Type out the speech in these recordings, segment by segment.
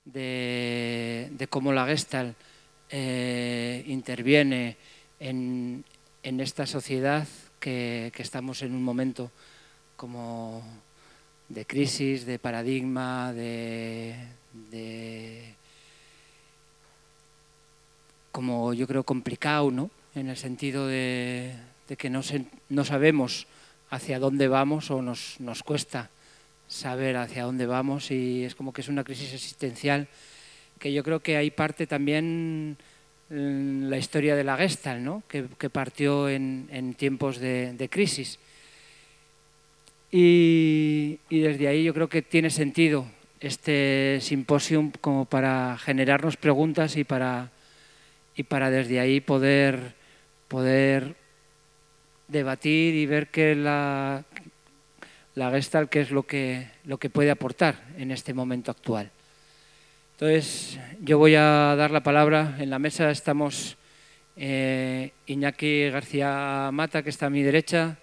de cómo la Gestalt interviene en esta sociedad que estamos en un momento como de crisis, de paradigma, como yo creo complicado, ¿no? En el sentido de que no sabemos hacia dónde vamos o nos cuesta saber hacia dónde vamos, y es como que es una crisis existencial que yo creo que hay parte también en la historia de la Gestalt, ¿no? que partió en tiempos de crisis. Y desde ahí yo creo que tiene sentido este simposium como para generarnos preguntas y para desde ahí poder debatir y ver que la Gestalt qué es lo que puede aportar en este momento actual. Entonces, yo voy a dar la palabra. En la mesa estamos Iñaki García Mata, que está a mi derecha,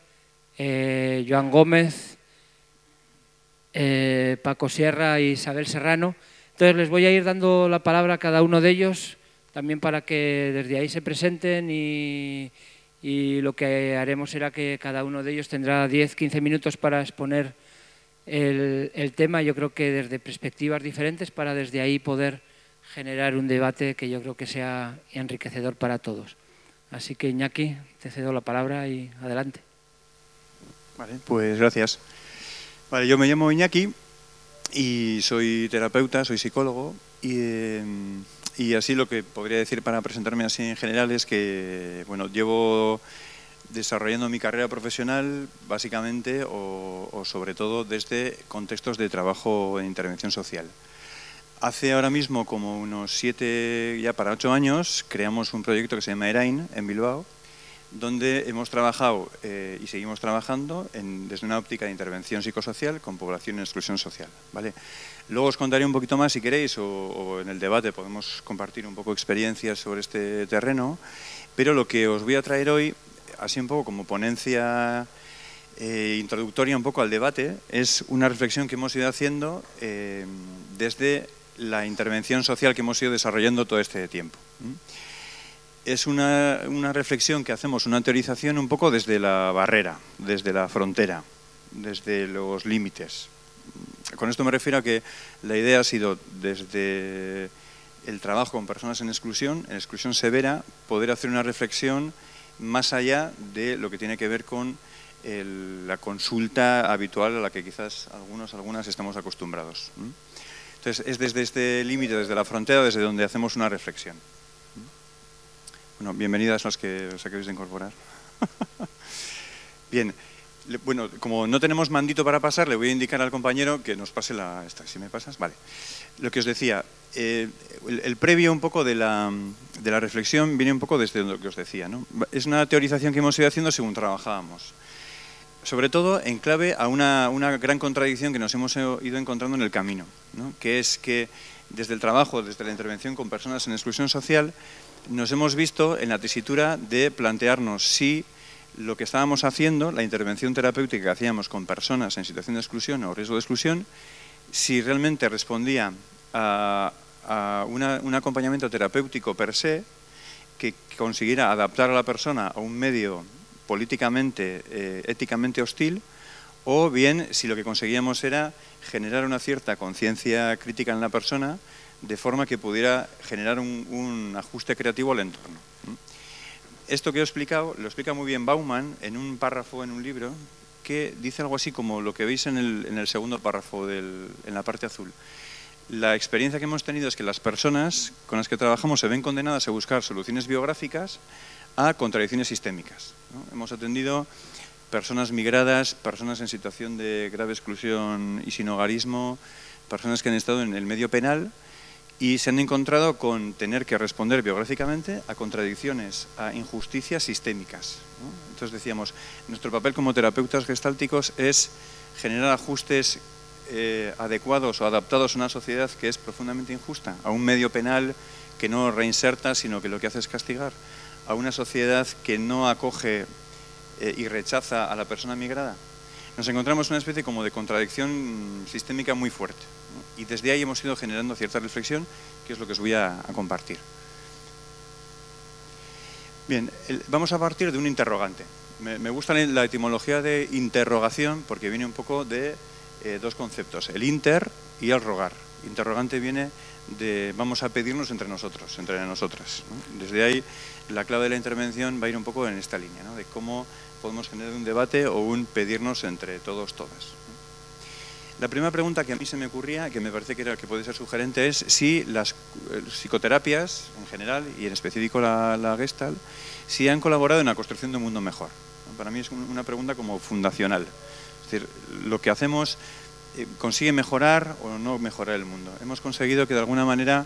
Joan Gómez, Paco Sierra y Isabel Serrano. Entonces, les voy a ir dando la palabra a cada uno de ellos, también para que desde ahí se presenten, y lo que haremos será que cada uno de ellos tendrá 10-15 minutos para exponer el tema, yo creo que desde perspectivas diferentes, para desde ahí poder generar un debate que yo creo que sea enriquecedor para todos. Así que, Iñaki, te cedo la palabra y adelante. Vale, pues gracias. Vale, yo me llamo Iñaki y soy terapeuta, soy psicólogo, y así lo que podría decir para presentarme así en general es que, bueno, llevo desarrollando mi carrera profesional básicamente o sobre todo desde contextos de trabajo en intervención social. Hace ahora mismo como unos 7, ya para 8 años, creamos un proyecto que se llama ERAIN en Bilbao, donde hemos trabajado y seguimos trabajando desde una óptica de intervención psicosocial con población en exclusión social, ¿vale? Luego os contaré un poquito más si queréis, o en el debate podemos compartir un poco experiencias sobre este terreno, pero lo que os voy a traer hoy, así un poco como ponencia introductoria un poco al debate, es una reflexión que hemos ido haciendo desde la intervención social que hemos ido desarrollando todo este tiempo. Es una reflexión que hacemos, una teorización un poco desde la barrera, desde la frontera, desde los límites. Con esto me refiero a que la idea ha sido desde el trabajo con personas en exclusión severa, poder hacer una reflexión más allá de lo que tiene que ver con la consulta habitual a la que quizás algunas estamos acostumbrados. Entonces, es desde este límite, desde la frontera, desde donde hacemos una reflexión. Bueno, bienvenidas las que os acabéis de incorporar. Bien, bueno, como no tenemos mandito para pasar, le voy a indicar al compañero que nos pase esta. ¿Si me pasas? Vale. Lo que os decía, el previo un poco de la reflexión viene un poco desde lo que os decía, ¿no? Es una teorización que hemos ido haciendo según trabajábamos. Sobre todo en clave a una gran contradicción que nos hemos ido encontrando en el camino, ¿no? Que es que desde el trabajo, desde la intervención con personas en exclusión social, nos hemos visto en la tesitura de plantearnos si lo que estábamos haciendo, la intervención terapéutica que hacíamos con personas en situación de exclusión o riesgo de exclusión, si realmente respondía a un acompañamiento terapéutico per se que consiguiera adaptar a la persona a un medio políticamente, éticamente hostil, o bien si lo que conseguíamos era generar una cierta conciencia crítica en la persona de forma que pudiera generar un ajuste creativo al entorno. Esto que he explicado, lo explica muy bien Bauman en un párrafo en un libro que dice algo así como lo que veis en el segundo párrafo, en la parte azul. La experiencia que hemos tenido es que las personas con las que trabajamos se ven condenadas a buscar soluciones biográficas a contradicciones sistémicas, ¿no? Hemos atendido personas migradas, personas en situación de grave exclusión y sin hogarismo, personas que han estado en el medio penal y se han encontrado con tener que responder biográficamente a contradicciones, a injusticias sistémicas, ¿no? Entonces decíamos, nuestro papel como terapeutas gestálticos es generar ajustes adecuados o adaptados a una sociedad que es profundamente injusta, a un medio penal que no reinserta, sino que lo que hace es castigar, a una sociedad que no acoge y rechaza a la persona migrada. nos encontramos en una especie como de contradicción sistémica muy fuerte, ¿no? Y desde ahí hemos ido generando cierta reflexión, que es lo que os voy a compartir. Bien, vamos a partir de un interrogante. Me gusta la etimología de interrogación porque viene un poco de dos conceptos, el inter y el rogar. Interrogante viene de vamos a pedirnos entre nosotros, entre nosotras, ¿no? Desde ahí la clave de la intervención va a ir un poco en esta línea, ¿no? De cómo podemos generar un debate o un pedirnos entre todos, todas, ¿no? La primera pregunta que a mí se me ocurría, que me parece que puede ser sugerente, es si las psicoterapias en general y en específico la Gestalt, si han colaborado en la construcción de un mundo mejor, ¿no? Para mí es una pregunta como fundacional. Es decir, lo que hacemos consigue mejorar o no mejorar el mundo. Hemos conseguido que de alguna manera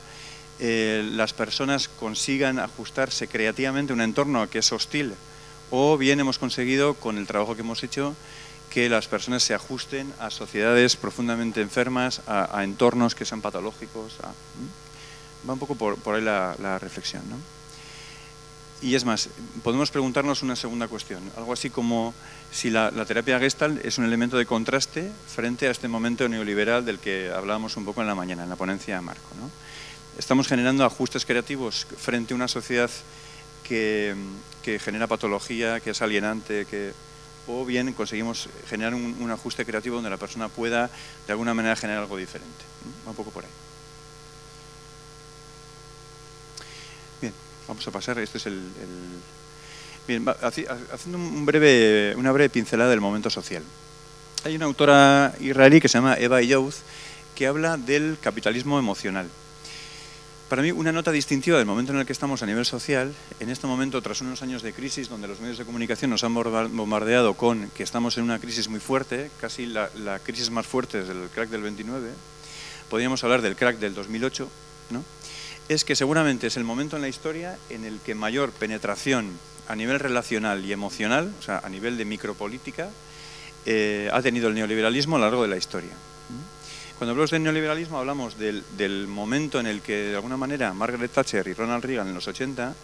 las personas consigan ajustarse creativamente a un entorno que es hostil, o bien hemos conseguido con el trabajo que hemos hecho que las personas se ajusten a sociedades profundamente enfermas, a entornos que sean patológicos. Va un poco por ahí la reflexión, ¿no? Y es más, podemos preguntarnos una segunda cuestión, algo así como si la terapia Gestalt es un elemento de contraste frente a este momento neoliberal del que hablábamos un poco en la mañana, en la ponencia de Marco, ¿no? Estamos generando ajustes creativos frente a una sociedad que genera patología, que es alienante, o bien conseguimos generar un ajuste creativo donde la persona pueda de alguna manera generar algo diferente, ¿no? Va un poco por ahí. Bien, vamos a pasar, esto es Bien, haciendo una breve pincelada del momento social. Hay una autora israelí que se llama Eva Youth que habla del capitalismo emocional. Para mí, una nota distintiva del momento en el que estamos a nivel social, en este momento, tras unos años de crisis donde los medios de comunicación nos han bombardeado con que estamos en una crisis muy fuerte, casi la crisis más fuerte desde el crack del 29, podríamos hablar del crack del 2008, ¿no? Es que seguramente es el momento en la historia en el que mayor penetración a nivel relacional y emocional, o sea, a nivel de micropolítica, ha tenido el neoliberalismo a lo largo de la historia. Cuando hablamos del neoliberalismo hablamos del momento en el que, de alguna manera, Margaret Thatcher y Ronald Reagan en los 80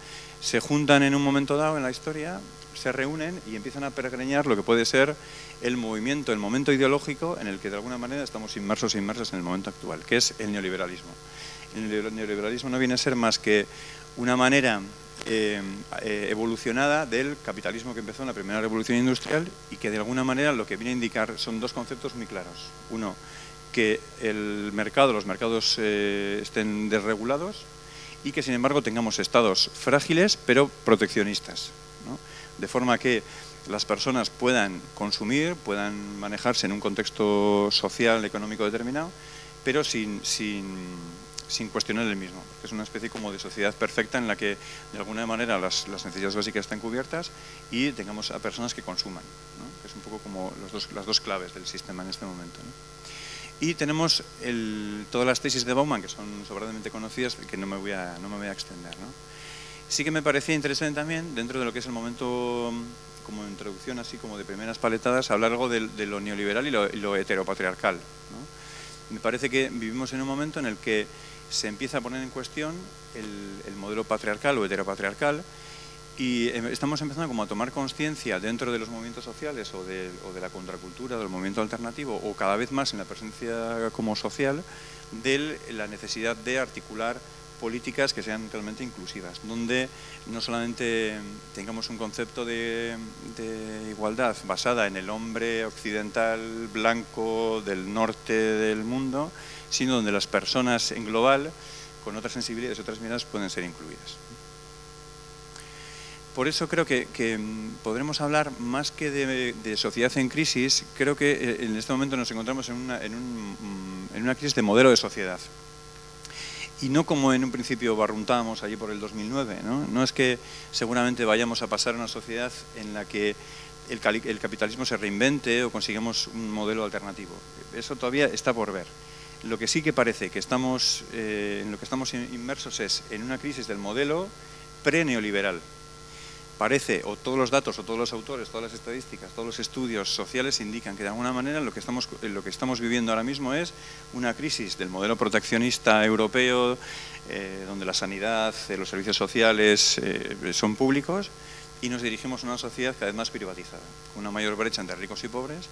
se juntan en un momento dado en la historia, se reúnen y empiezan a peregrinar lo que puede ser el movimiento, el momento ideológico en el que, de alguna manera, estamos inmersas en el momento actual, que es el neoliberalismo. El neoliberalismo no viene a ser más que una manera evolucionada del capitalismo que empezó en la primera revolución industrial y que de alguna manera lo que viene a indicar son dos conceptos muy claros. Uno, que los mercados estén desregulados y que sin embargo tengamos estados frágiles pero proteccionistas, ¿no? De forma que las personas puedan consumir, puedan manejarse en un contexto social, económico determinado, pero sin cuestionar el mismo. Es una especie como de sociedad perfecta en la que de alguna manera las necesidades básicas están cubiertas y tengamos a personas que consuman, ¿no? Que es un poco como las dos claves del sistema en este momento, ¿no? Y tenemos todas las tesis de Bauman, que son sobradamente conocidas, que no me voy a extender, ¿no? Sí que me parecía interesante también, dentro de lo que es el momento como introducción, así como de primeras paletadas, hablar algo de lo neoliberal y lo heteropatriarcal, ¿no? Me parece que vivimos en un momento en el que se empieza a poner en cuestión el modelo patriarcal o heteropatriarcal y estamos empezando como a tomar conciencia dentro de los movimientos sociales o de la contracultura, del movimiento alternativo o cada vez más en la presencia como social de la necesidad de articular políticas que sean realmente inclusivas, donde no solamente tengamos un concepto de igualdad basada en el hombre occidental blanco del norte del mundo, sino donde las personas en global, con otras sensibilidades y otras miradas, pueden ser incluidas. Por eso creo que podremos hablar más que de sociedad en crisis. Creo que en este momento nos encontramos en una crisis de modelo de sociedad. Y no como en un principio barruntábamos allí por el 2009, ¿no? No es que seguramente vayamos a pasar a una sociedad en la que el capitalismo se reinvente o consigamos un modelo alternativo. Eso todavía está por ver. Lo que sí que parece que en lo que estamos inmersos es en una crisis del modelo pre-neoliberal. Parece, o todos los datos, o todos los autores, todas las estadísticas, todos los estudios sociales indican que de alguna manera lo que estamos viviendo ahora mismo es una crisis del modelo proteccionista europeo, donde la sanidad, los servicios sociales son públicos y nos dirigimos a una sociedad cada vez más privatizada, con una mayor brecha entre ricos y pobres,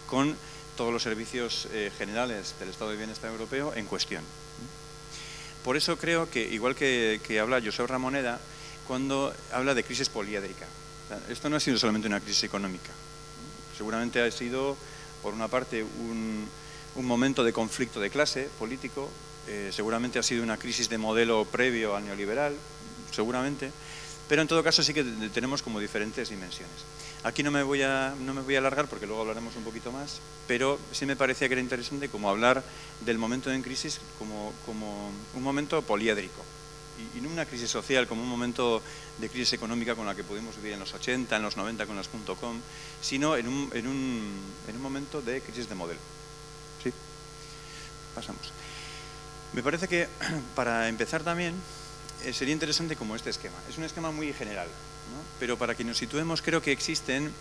con todos los servicios generales del Estado de Bienestar Europeo en cuestión. Por eso creo que, igual que habla Josep Ramoneda, cuando habla de crisis poliédrica, esto no ha sido solamente una crisis económica, seguramente ha sido, por una parte, un momento de conflicto de clase político, seguramente ha sido una crisis de modelo previo al neoliberal, seguramente, pero en todo caso sí que tenemos como diferentes dimensiones. Aquí no me voy a alargar porque luego hablaremos un poquito más, pero sí me parecía que era interesante como hablar del momento en crisis como un momento poliédrico. Y no una crisis social como un momento de crisis económica con la que pudimos vivir en los 80, en los 90 con las .com, sino en un momento de crisis de modelo. ¿Sí? Pasamos. Me parece que para empezar también sería interesante como este esquema. Es un esquema muy general, ¿no? Pero para que nos situemos creo que existen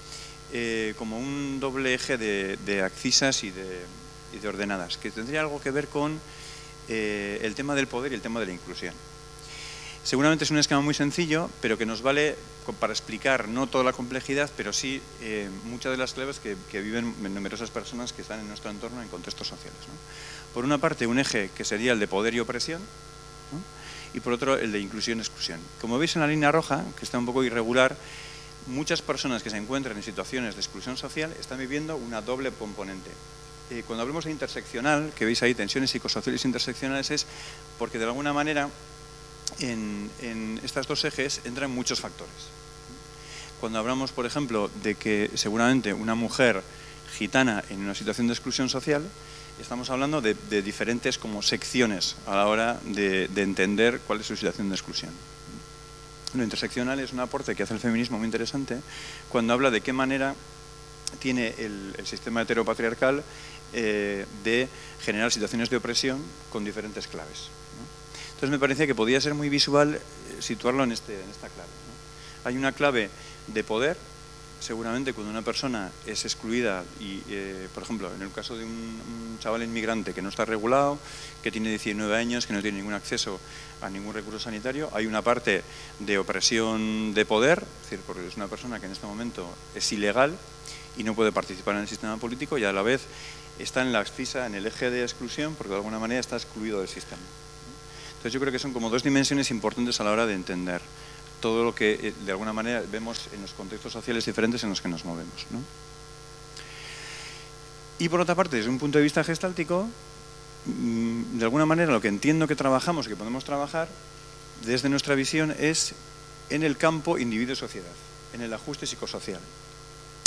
como un doble eje de abscisas y de ordenadas, que tendría algo que ver con el tema del poder y el tema de la inclusión. Seguramente es un esquema muy sencillo, pero que nos vale para explicar no toda la complejidad, pero sí muchas de las claves que viven numerosas personas que están en nuestro entorno en contextos sociales, ¿no? Por una parte, un eje que sería el de poder y opresión, ¿no? Y por otro, el de inclusión-exclusión. Como veis en la línea roja, que está un poco irregular, muchas personas que se encuentran en situaciones de exclusión social están viviendo una doble componente. Cuando hablamos de interseccional, que veis ahí, tensiones psicosociales interseccionales, es porque de alguna manera en estos dos ejes entran muchos factores. Cuando hablamos, por ejemplo, de que seguramente una mujer gitana en una situación de exclusión social, estamos hablando de diferentes como secciones a la hora de entender cuál es su situación de exclusión. Lo interseccional es un aporte que hace el feminismo muy interesante cuando habla de qué manera tiene el sistema heteropatriarcal de generar situaciones de opresión con diferentes claves, ¿no? Entonces me parecía que podía ser muy visual situarlo en esta clave, ¿no? Hay una clave de poder, seguramente cuando una persona es excluida y, por ejemplo, en el caso de un chaval inmigrante que no está regulado, que tiene 19 años, que no tiene ningún acceso a ningún recurso sanitario, hay una parte de opresión de poder, es decir, porque es una persona que en este momento es ilegal y no puede participar en el sistema político y a la vez está en la abscisa, en el eje de exclusión, porque de alguna manera está excluido del sistema. Entonces yo creo que son como dos dimensiones importantes a la hora de entender todo lo que de alguna manera vemos en los contextos sociales diferentes en los que nos movemos, ¿no? Y por otra parte, desde un punto de vista gestáltico, de alguna manera lo que entiendo que trabajamos, que podemos trabajar desde nuestra visión es en el campo individuo-sociedad, en el ajuste psicosocial.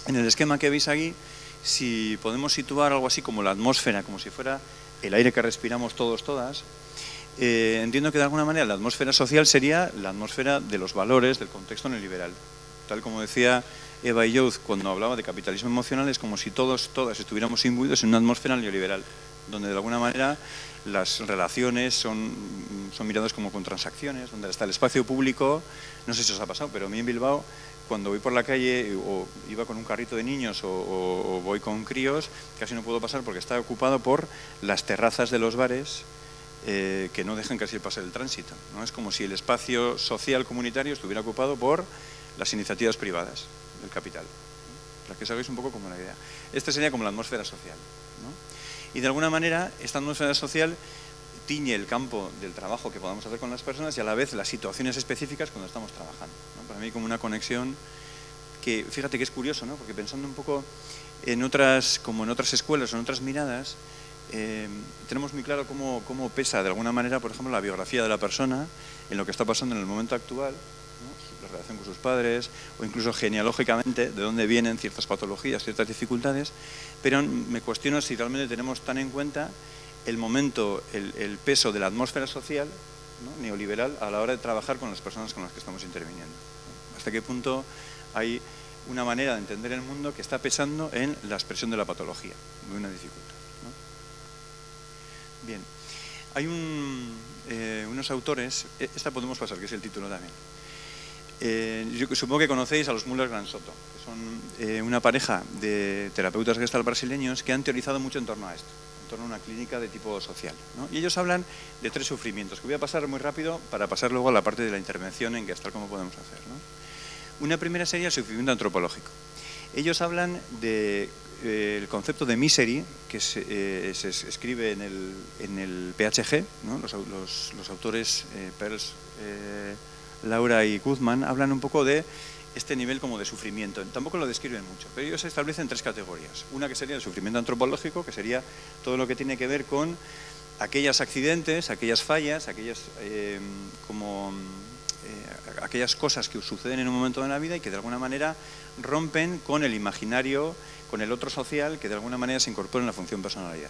En el esquema que veis aquí, si podemos situar algo así como la atmósfera, como si fuera el aire que respiramos todos, todas, entiendo que de alguna manera la atmósfera social sería la atmósfera de los valores del contexto neoliberal. Tal como decía Eva Illouz cuando hablaba de capitalismo emocional, es como si todos, todas estuviéramos imbuidos en una atmósfera neoliberal, donde de alguna manera las relaciones son miradas como con transacciones, donde hasta el espacio público, no sé si os ha pasado, pero a mí en Bilbao, cuando voy por la calle o iba con un carrito de niños o voy con críos, casi no puedo pasar porque está ocupado por las terrazas de los bares, que no dejan casi pasar el tránsito, ¿no? Es como si el espacio social comunitario estuviera ocupado por las iniciativas privadas del capital, ¿no? Para que os hagáis un poco como la idea. Esta sería como la atmósfera social, ¿no? Y de alguna manera esta atmósfera social tiñe el campo del trabajo que podamos hacer con las personas y a la vez las situaciones específicas cuando estamos trabajando, ¿no? Para mí como una conexión que, fíjate que es curioso, ¿no? Porque pensando un poco en otras, como en otras escuelas o en otras miradas, tenemos muy claro cómo pesa de alguna manera, por ejemplo, la biografía de la persona en lo que está pasando en el momento actual, ¿no? La relación con sus padres o incluso genealógicamente de dónde vienen ciertas patologías, ciertas dificultades, pero me cuestiono si realmente tenemos tan en cuenta el momento, el peso de la atmósfera social, ¿no? Neoliberal a la hora de trabajar con las personas con las que estamos interviniendo, ¿no? Hasta qué punto hay una manera de entender el mundo que está pesando en la expresión de la patología, de una dificultad. Bien, hay unos autores, esta podemos pasar, que es el título también. Yo supongo que conocéis a los Müller-Gran Soto, que son una pareja de terapeutas gestalt brasileños que han teorizado mucho en torno a esto, en torno a una clínica de tipo social, ¿no? Y ellos hablan de 3 sufrimientos, que voy a pasar muy rápido para pasar luego a la parte de la intervención en gestalt, cómo podemos hacer, ¿no? Una primera sería el sufrimiento antropológico. Ellos hablan de el concepto de misery, que se escribe en el PHG, ¿no? Los autores Peirce, Laura y Guzman hablan un poco de este nivel como de sufrimiento. Tampoco lo describen mucho, pero ellos establecen tres categorías. Una que sería el sufrimiento antropológico, que sería todo lo que tiene que ver con aquellos accidentes, aquellas fallas, aquellas cosas que suceden en un momento de la vida y que de alguna manera rompen con el imaginario, con el otro social, que de alguna manera se incorpora en la función personalidad.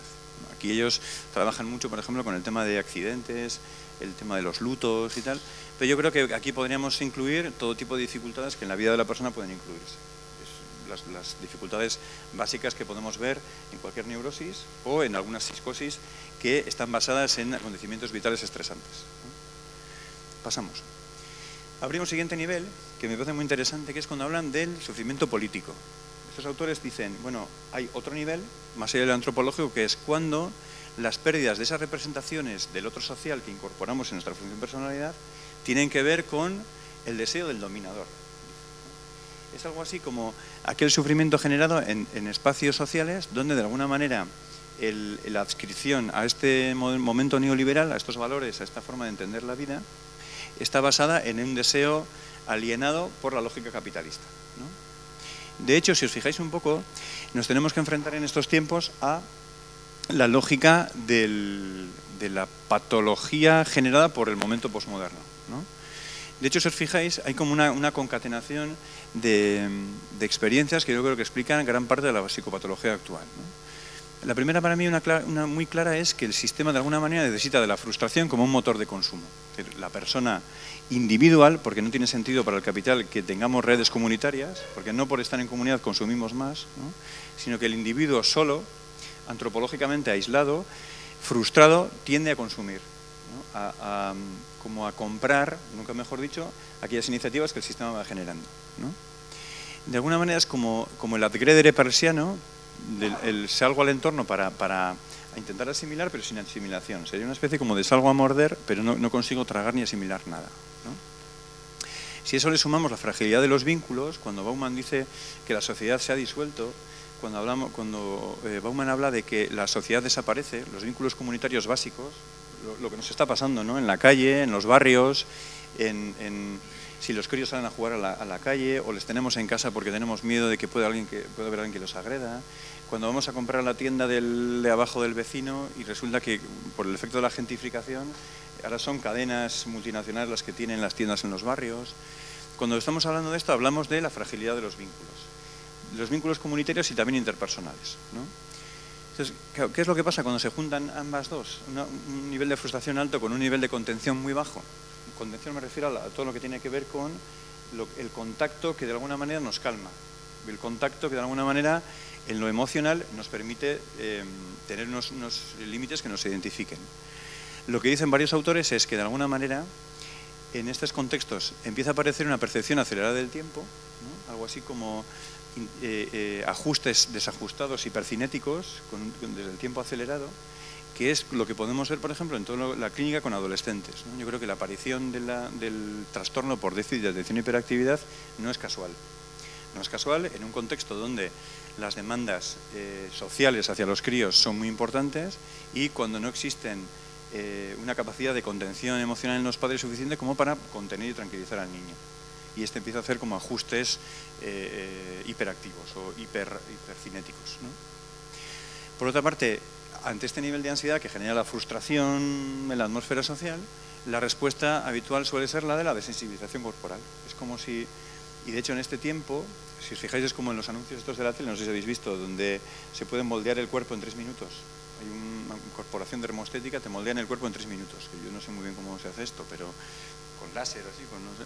Aquí ellos trabajan mucho, por ejemplo, con el tema de accidentes, el tema de los lutos y tal, pero yo creo que aquí podríamos incluir todo tipo de dificultades que en la vida de la persona pueden incluirse. Las dificultades básicas que podemos ver en cualquier neurosis o en algunas psicosis que están basadas en acontecimientos vitales estresantes. Pasamos. Abrimos un siguiente nivel, que me parece muy interesante, que es cuando hablan del sufrimiento político. Estos autores dicen, bueno, hay otro nivel, más allá del antropológico, que es cuando las pérdidas de esas representaciones del otro social que incorporamos en nuestra función personalidad tienen que ver con el deseo del dominador. Es algo así como aquel sufrimiento generado en espacios sociales donde de alguna manera la adscripción a este momento neoliberal, a estos valores, a esta forma de entender la vida, está basada en un deseo alienado por la lógica capitalista, ¿no? De hecho, si os fijáis un poco, nos tenemos que enfrentar en estos tiempos a la lógica de la patología generada por el momento posmoderno, ¿no? De hecho, si os fijáis, hay como una concatenación de experiencias que yo creo que explican gran parte de la psicopatología actual, ¿no? La primera para mí, una muy clara, es que el sistema de alguna manera necesita de la frustración como un motor de consumo. Es decir, la persona individual, porque no tiene sentido para el capital que tengamos redes comunitarias, porque no por estar en comunidad consumimos más, ¿no? Sino que el individuo solo, antropológicamente aislado, frustrado, tiende a consumir, ¿no? Como a comprar, nunca mejor dicho, aquellas iniciativas que el sistema va generando, ¿no? De alguna manera es como el adgredere persiano, salgo al entorno para intentar asimilar, pero sin asimilación. Sería una especie como de salgo a morder, pero no consigo tragar ni asimilar nada, ¿no? Si a eso le sumamos la fragilidad de los vínculos, cuando Bauman dice que la sociedad se ha disuelto, cuando Bauman habla de que la sociedad desaparece, los vínculos comunitarios básicos, lo que nos está pasando, ¿no? En la calle, en los barrios, si los críos salen a jugar a la calle o les tenemos en casa porque tenemos miedo de que pueda haber alguien que los agreda. Cuando vamos a comprar a la tienda de abajo del vecino y resulta que por el efecto de la gentrificación ahora son cadenas multinacionales las que tienen las tiendas en los barrios. Cuando estamos hablando de esto hablamos de la fragilidad de los vínculos comunitarios y también interpersonales, ¿no? Entonces, ¿qué es lo que pasa cuando se juntan ambas dos? Un nivel de frustración alto con un nivel de contención muy bajo. Contención me refiero a todo lo que tiene que ver con el contacto que de alguna manera nos calma. El contacto que de alguna manera en lo emocional nos permite tener unos límites que nos identifiquen. Lo que dicen varios autores es que de alguna manera en estos contextos empieza a aparecer una percepción acelerada del tiempo, ¿no? Algo así como ajustes desajustados hipercinéticos desde el tiempo acelerado, que es lo que podemos ver, por ejemplo, en toda la clínica con adolescentes, ¿no? Yo creo que la aparición del trastorno por déficit de atención y hiperactividad no es casual. No es casual en un contexto donde las demandas sociales hacia los críos son muy importantes y cuando no existen una capacidad de contención emocional en los padres suficiente como para contener y tranquilizar al niño. Y empieza a hacer como ajustes hiperactivos o hipercinéticos, ¿no? Por otra parte, ante este nivel de ansiedad que genera la frustración en la atmósfera social, la respuesta habitual suele ser la de la desensibilización corporal. Es como si, y de hecho en este tiempo, si os fijáis es como en los anuncios estos de la tele, no sé si habéis visto, donde se puede moldear el cuerpo en 3 minutos. Hay una corporación dermostética, te moldean el cuerpo en 3 minutos. Que yo no sé muy bien cómo se hace esto, pero con láser, así, no sé.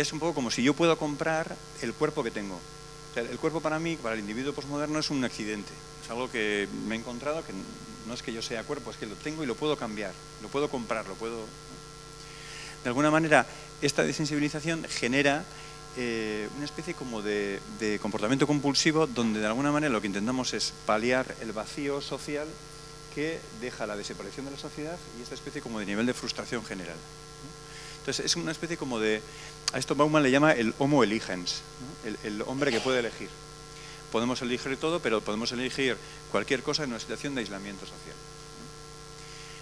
Es un poco como si yo puedo comprar el cuerpo que tengo. O sea, el cuerpo para mí, para el individuo posmoderno, es un accidente. Es algo que me he encontrado, que no es que yo sea cuerpo, es que lo tengo y lo puedo cambiar, lo puedo comprar, lo puedo... De alguna manera, esta desensibilización genera una especie como de comportamiento compulsivo donde de alguna manera lo que intentamos es paliar el vacío social que deja la desaparición de la sociedad y esta especie como de nivel de frustración general, ¿no? Entonces es una especie como de... A esto Bauman le llama el homo eligens, ¿no? El hombre que puede elegir. podemos elegir todo, pero podemos elegir cualquier cosa en una situación de aislamiento social.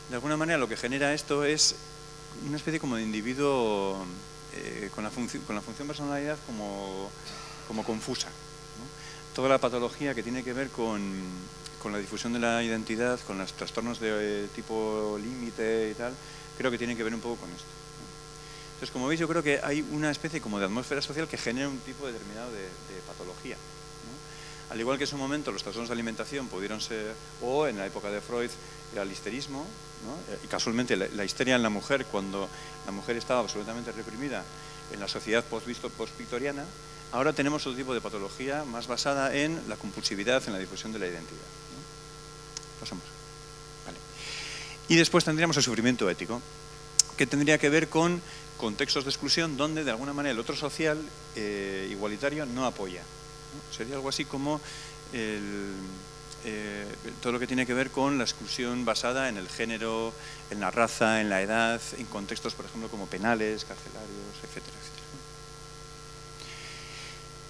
De alguna manera lo que genera esto es una especie como de individuo con la función personalidad como confusa, ¿no? Toda la patología que tiene que ver con la difusión de la identidad, con los trastornos de tipo límite y tal, creo que tiene que ver un poco con esto, ¿no? Entonces, como veis, yo creo que hay una especie como de atmósfera social que genera un tipo determinado de patología, ¿no? Al igual que en su momento los trastornos de alimentación pudieron ser, o en la época de Freud, era el histerismo, ¿no? Y casualmente la histeria en la mujer, cuando la mujer estaba absolutamente reprimida en la sociedad post-victoriana, ahora tenemos otro tipo de patología más basada en la compulsividad, en la difusión de la identidad, ¿no? Pasamos. Vale. Y después tendríamos el sufrimiento ético, que tendría que ver con contextos de exclusión donde de alguna manera el otro social igualitario no apoya, ¿no? Sería algo así como todo lo que tiene que ver con la exclusión basada en el género, en la raza, en la edad, en contextos, por ejemplo, como penales, carcelarios, etcétera, etcétera.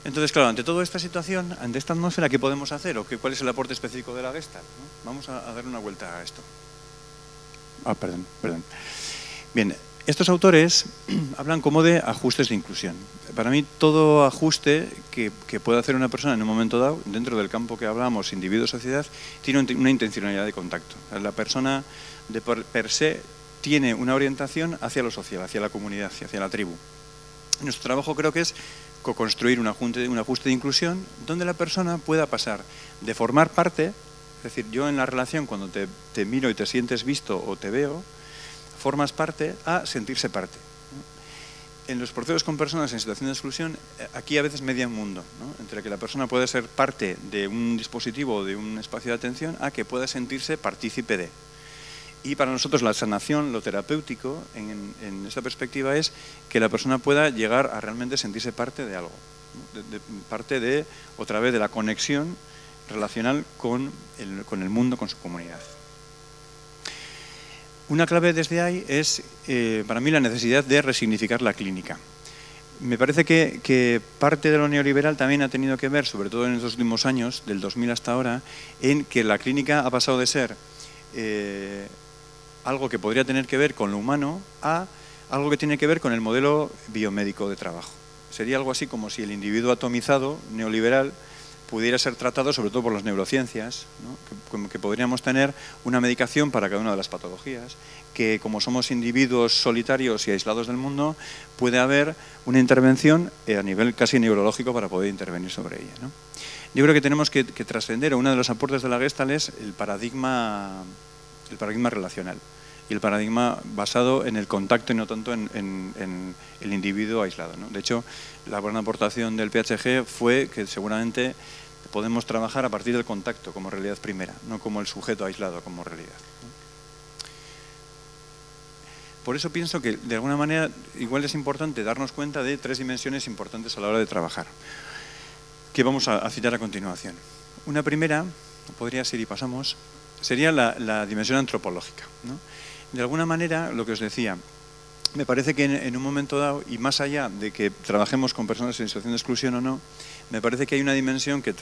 Entonces, claro, ante toda esta situación, ante esta atmósfera, ¿qué podemos hacer? ¿O cuál es el aporte específico de la Gestalt, ¿no? Vamos a dar una vuelta a esto. Perdón. Bien, estos autores hablan como de ajustes de inclusión. Para mí, todo ajuste que pueda hacer una persona en un momento dado, dentro del campo que hablamos, individuo-sociedad, tiene una intencionalidad de contacto. La persona, per se, tiene una orientación hacia lo social, hacia la comunidad, hacia la tribu. Nuestro trabajo creo que es co-construir un ajuste de inclusión donde la persona pueda pasar de formar parte, es decir, yo en la relación cuando te miro y te sientes visto o te veo, formas parte, a sentirse parte, ¿no? En los procesos con personas en situación de exclusión, aquí a veces media un mundo, ¿no? Entre que la persona puede ser parte de un dispositivo o de un espacio de atención a que pueda sentirse partícipe de. Y para nosotros la sanación, lo terapéutico, en esta perspectiva es que la persona pueda llegar a realmente sentirse parte de algo, ¿no? Parte de, otra vez, de la conexión relacional con el mundo, con su comunidad. Una clave desde ahí es, para mí, la necesidad de resignificar la clínica. Me parece que parte de lo neoliberal también ha tenido que ver, sobre todo en estos últimos años, del 2000 hasta ahora, en que la clínica ha pasado de ser algo que podría tener que ver con lo humano a algo que tiene que ver con el modelo biomédico de trabajo. Sería algo así como si el individuo atomizado, neoliberal, pudiera ser tratado sobre todo por las neurociencias, ¿no? Como que podríamos tener una medicación para cada una de las patologías, que como somos individuos solitarios y aislados del mundo, puede haber una intervención a nivel casi neurológico para poder intervenir sobre ella, ¿no? Yo creo que tenemos que trascender, uno de los aportes de la Gestalt es el paradigma relacional y el paradigma basado en el contacto y no tanto en el individuo aislado, ¿no? De hecho, la buena aportación del PHG fue que seguramente podemos trabajar a partir del contacto como realidad primera, no como el sujeto aislado como realidad, ¿no? Por eso pienso que de alguna manera igual es importante darnos cuenta de tres dimensiones importantes a la hora de trabajar, que vamos a citar a continuación. Una primera, podría ser y pasamos, sería la dimensión antropológica, ¿no? De alguna manera, lo que os decía, me parece que en un momento dado, y más allá de que trabajemos con personas en situación de exclusión o no, me parece que hay una dimensión que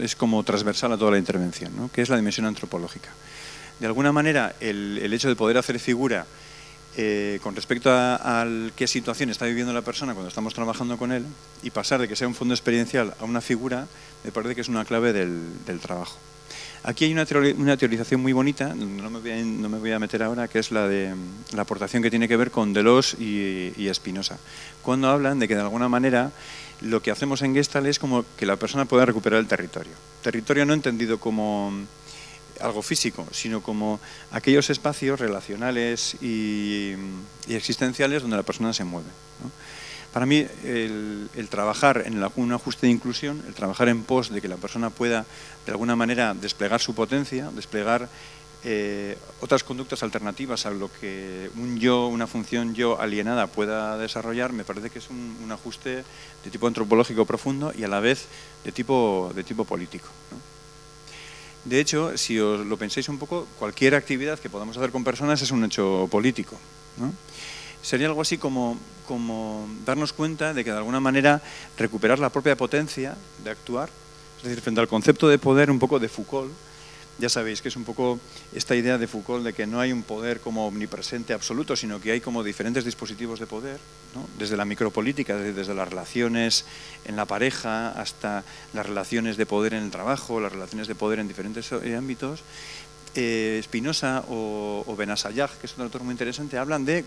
es como transversal a toda la intervención, ¿no? Que es la dimensión antropológica. De alguna manera, el hecho de poder hacer figura con respecto a qué situación está viviendo la persona cuando estamos trabajando con él y pasar de que sea un fondo experiencial a una figura, me parece que es una clave del trabajo. Aquí hay una teorización muy bonita, no me voy a meter ahora, que es la de la aportación que tiene que ver con Deleuze y Spinoza, cuando hablan de que de alguna manera lo que hacemos en Gestalt es como que la persona pueda recuperar el territorio. Territorio no entendido como algo físico, sino como aquellos espacios relacionales y existenciales donde la persona se mueve, ¿no? Para mí, el trabajar en un ajuste de inclusión, el trabajar en pos de que la persona pueda, de alguna manera, desplegar su potencia, desplegar otras conductas alternativas a lo que una función yo alienada pueda desarrollar, me parece que es un ajuste de tipo antropológico profundo y a la vez de tipo político, ¿no? De hecho, si os lo pensáis un poco, cualquier actividad que podamos hacer con personas es un hecho político, ¿no? Sería algo así como darnos cuenta de que de alguna manera recuperar la propia potencia de actuar, es decir, frente al concepto de poder un poco de Foucault, ya sabéis que es un poco esta idea de Foucault de que no hay un poder como omnipresente absoluto, sino que hay como diferentes dispositivos de poder, ¿no? Desde la micropolítica, desde las relaciones en la pareja hasta las relaciones de poder en el trabajo, las relaciones de poder en diferentes ámbitos. Spinoza o Benasayag, que es un autor muy interesante, hablan de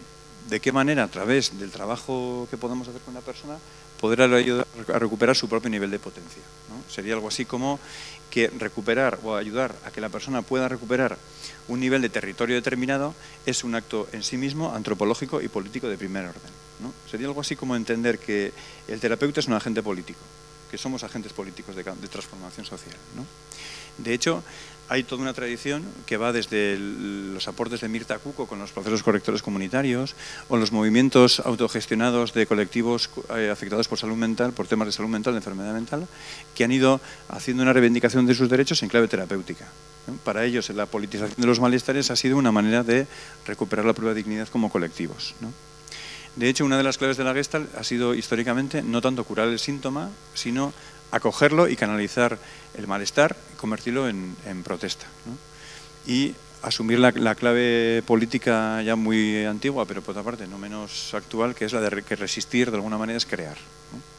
qué manera a través del trabajo que podemos hacer con una persona poder ayudar a recuperar su propio nivel de potencia, ¿no? Sería algo así como que recuperar o ayudar a que la persona pueda recuperar un nivel de territorio determinado es un acto en sí mismo antropológico y político de primer orden, ¿no? Sería algo así como entender que el terapeuta es un agente político, que somos agentes políticos de transformación social, ¿no? De hecho, hay toda una tradición que va desde los aportes de Mirta Kuko con los procesos correctores comunitarios o los movimientos autogestionados de colectivos afectados por salud mental, por temas de salud mental, de enfermedad mental, que han ido haciendo una reivindicación de sus derechos en clave terapéutica, ¿no? Para ellos, la politización de los malestares ha sido una manera de recuperar la propia dignidad como colectivos, ¿no? De hecho, una de las claves de la Gestalt ha sido históricamente no tanto curar el síntoma, sino acogerlo y canalizar el malestar y convertirlo en protesta, ¿no? Y asumir la clave política ya muy antigua, pero por otra parte no menos actual, que es la de que resistir de alguna manera es crear, ¿no?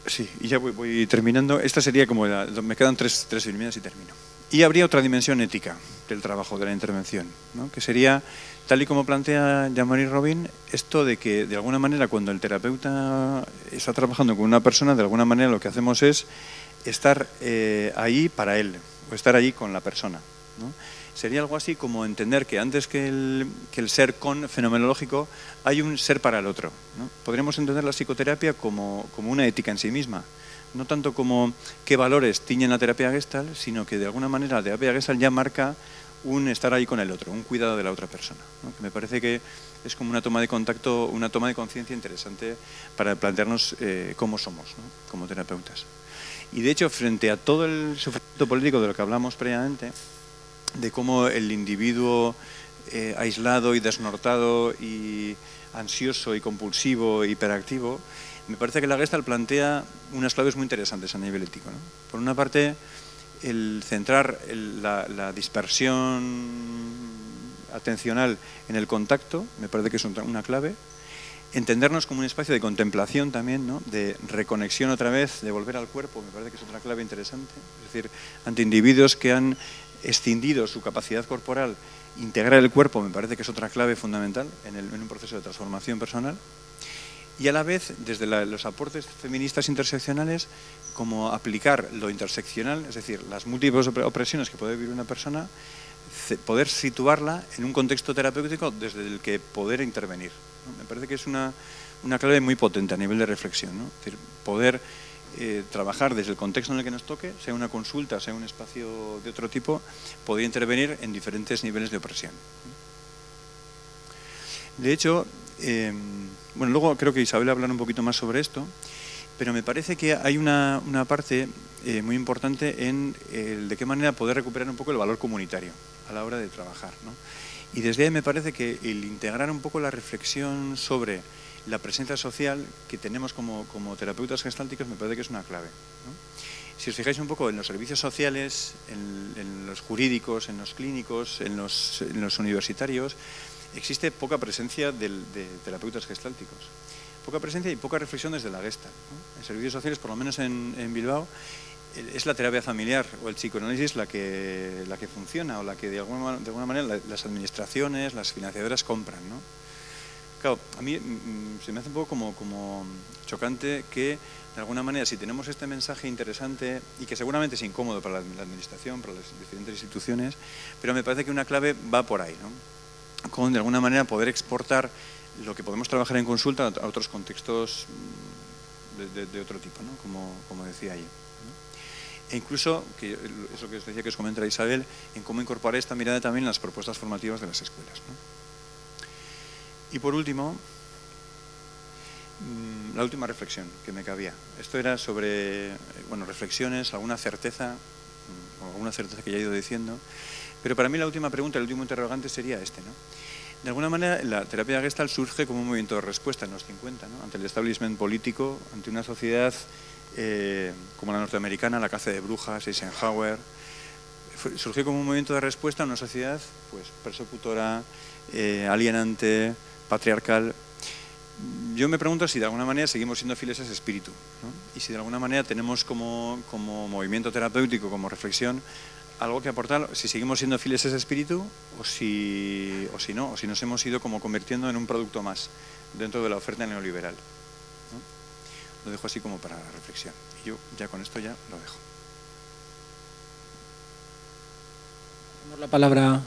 Sí, y ya voy terminando. Esta sería como, me quedan tres líneas y termino. Y habría otra dimensión ética del trabajo, de la intervención, ¿no? Que sería, tal y como plantea Jean-Marie Robin, esto de que de alguna manera cuando el terapeuta está trabajando con una persona, de alguna manera lo que hacemos es estar ahí para él, o estar ahí con la persona, ¿no? Sería algo así como entender que antes que el ser con fenomenológico hay un ser para el otro, ¿no? Podríamos entender la psicoterapia como una ética en sí misma, no tanto como qué valores tiñen la terapia Gestalt, sino que de alguna manera la terapia Gestalt ya marca un estar ahí con el otro, un cuidado de la otra persona, ¿no? Que me parece que es como una toma de contacto, una toma de conciencia interesante para plantearnos cómo somos, ¿no? Como terapeutas. Y de hecho, frente a todo el sufrimiento político de lo que hablamos previamente, de cómo el individuo aislado y desnortado y ansioso y compulsivo, hiperactivo, me parece que la Gestalt plantea unas claves muy interesantes a nivel ético, ¿no? Por una parte, el centrar la dispersión atencional en el contacto, me parece que es una clave. Entendernos como un espacio de contemplación también, ¿no? De reconexión otra vez, de volver al cuerpo, me parece que es otra clave interesante. Es decir, ante individuos que han escindido su capacidad corporal, integrar el cuerpo me parece que es otra clave fundamental en un proceso de transformación personal. Y a la vez, desde los aportes feministas interseccionales, como aplicar lo interseccional, es decir, las múltiples opresiones que puede vivir una persona, poder situarla en un contexto terapéutico desde el que poder intervenir, ¿no? Me parece que es una clave muy potente a nivel de reflexión, ¿no? Es decir, poder trabajar desde el contexto en el que nos toque, sea una consulta, sea un espacio de otro tipo, poder intervenir en diferentes niveles de opresión. De hecho, bueno, luego creo que Isabel hablará un poquito más sobre esto, pero me parece que hay una parte muy importante en de qué manera poder recuperar un poco el valor comunitario a la hora de trabajar, ¿no? Y desde ahí me parece que el integrar un poco la reflexión sobre la presencia social que tenemos como terapeutas gestálticos me parece que es una clave, ¿no? Si os fijáis un poco en los servicios sociales, en los jurídicos, en los clínicos, en los universitarios, existe poca presencia de terapeutas gestálticos. Poca presencia y poca reflexión desde la Gestalt, ¿no? En servicios sociales, por lo menos en Bilbao, es la terapia familiar o el psicoanálisis la que funciona o la que de alguna manera las administraciones, las financiadoras compran, ¿no? Claro, a mí se me hace un poco como chocante que de alguna manera, si tenemos este mensaje interesante y que seguramente es incómodo para la administración, para las diferentes instituciones, pero me parece que una clave va por ahí, ¿no? Con de alguna manera poder exportar lo que podemos trabajar en consulta a otros contextos de otro tipo, ¿no? Como decía ahí, ¿no? E incluso, que es lo que os decía que os comentara Isabel, en cómo incorporar esta mirada también en las propuestas formativas de las escuelas, ¿no? Y por último, la última reflexión que me cabía. Esto era sobre, bueno, reflexiones, alguna certeza que ya he ido diciendo, pero para mí la última pregunta, el último interrogante sería este, ¿no? De alguna manera, la terapia Gestalt surge como un movimiento de respuesta en los 50, ¿no? Ante el establishment político, ante una sociedad como la norteamericana, la caza de brujas, Eisenhower. Surgió como un movimiento de respuesta a una sociedad pues, persecutora, alienante, patriarcal. Yo me pregunto si de alguna manera seguimos siendo fieles a ese espíritu, ¿no? Y si de alguna manera tenemos como movimiento terapéutico, como reflexión, algo que aportar, si seguimos siendo fieles a ese espíritu o si no, o si nos hemos ido como convirtiendo en un producto más dentro de la oferta neoliberal, ¿no? Lo dejo así como para reflexión. Y yo ya con esto ya lo dejo. Damos la palabra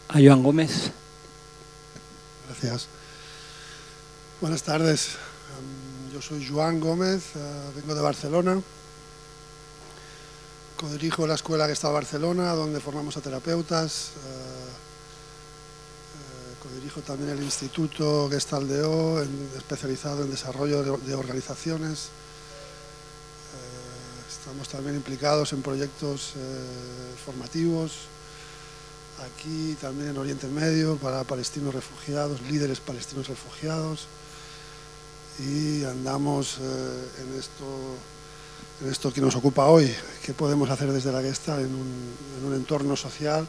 a Joan Gómez. Gracias. Buenas tardes. Yo soy Joan Gómez, vengo de Barcelona. Codirijo la escuela Gestalt Barcelona, donde formamos a terapeutas. Codirijo también el Instituto Gestalt.io, especializado en desarrollo de organizaciones. Estamos también implicados en proyectos formativos, aquí también en Oriente Medio, para palestinos refugiados, líderes palestinos refugiados. Y andamos en esto que nos ocupa hoy, qué podemos hacer desde la Gestalt en un entorno social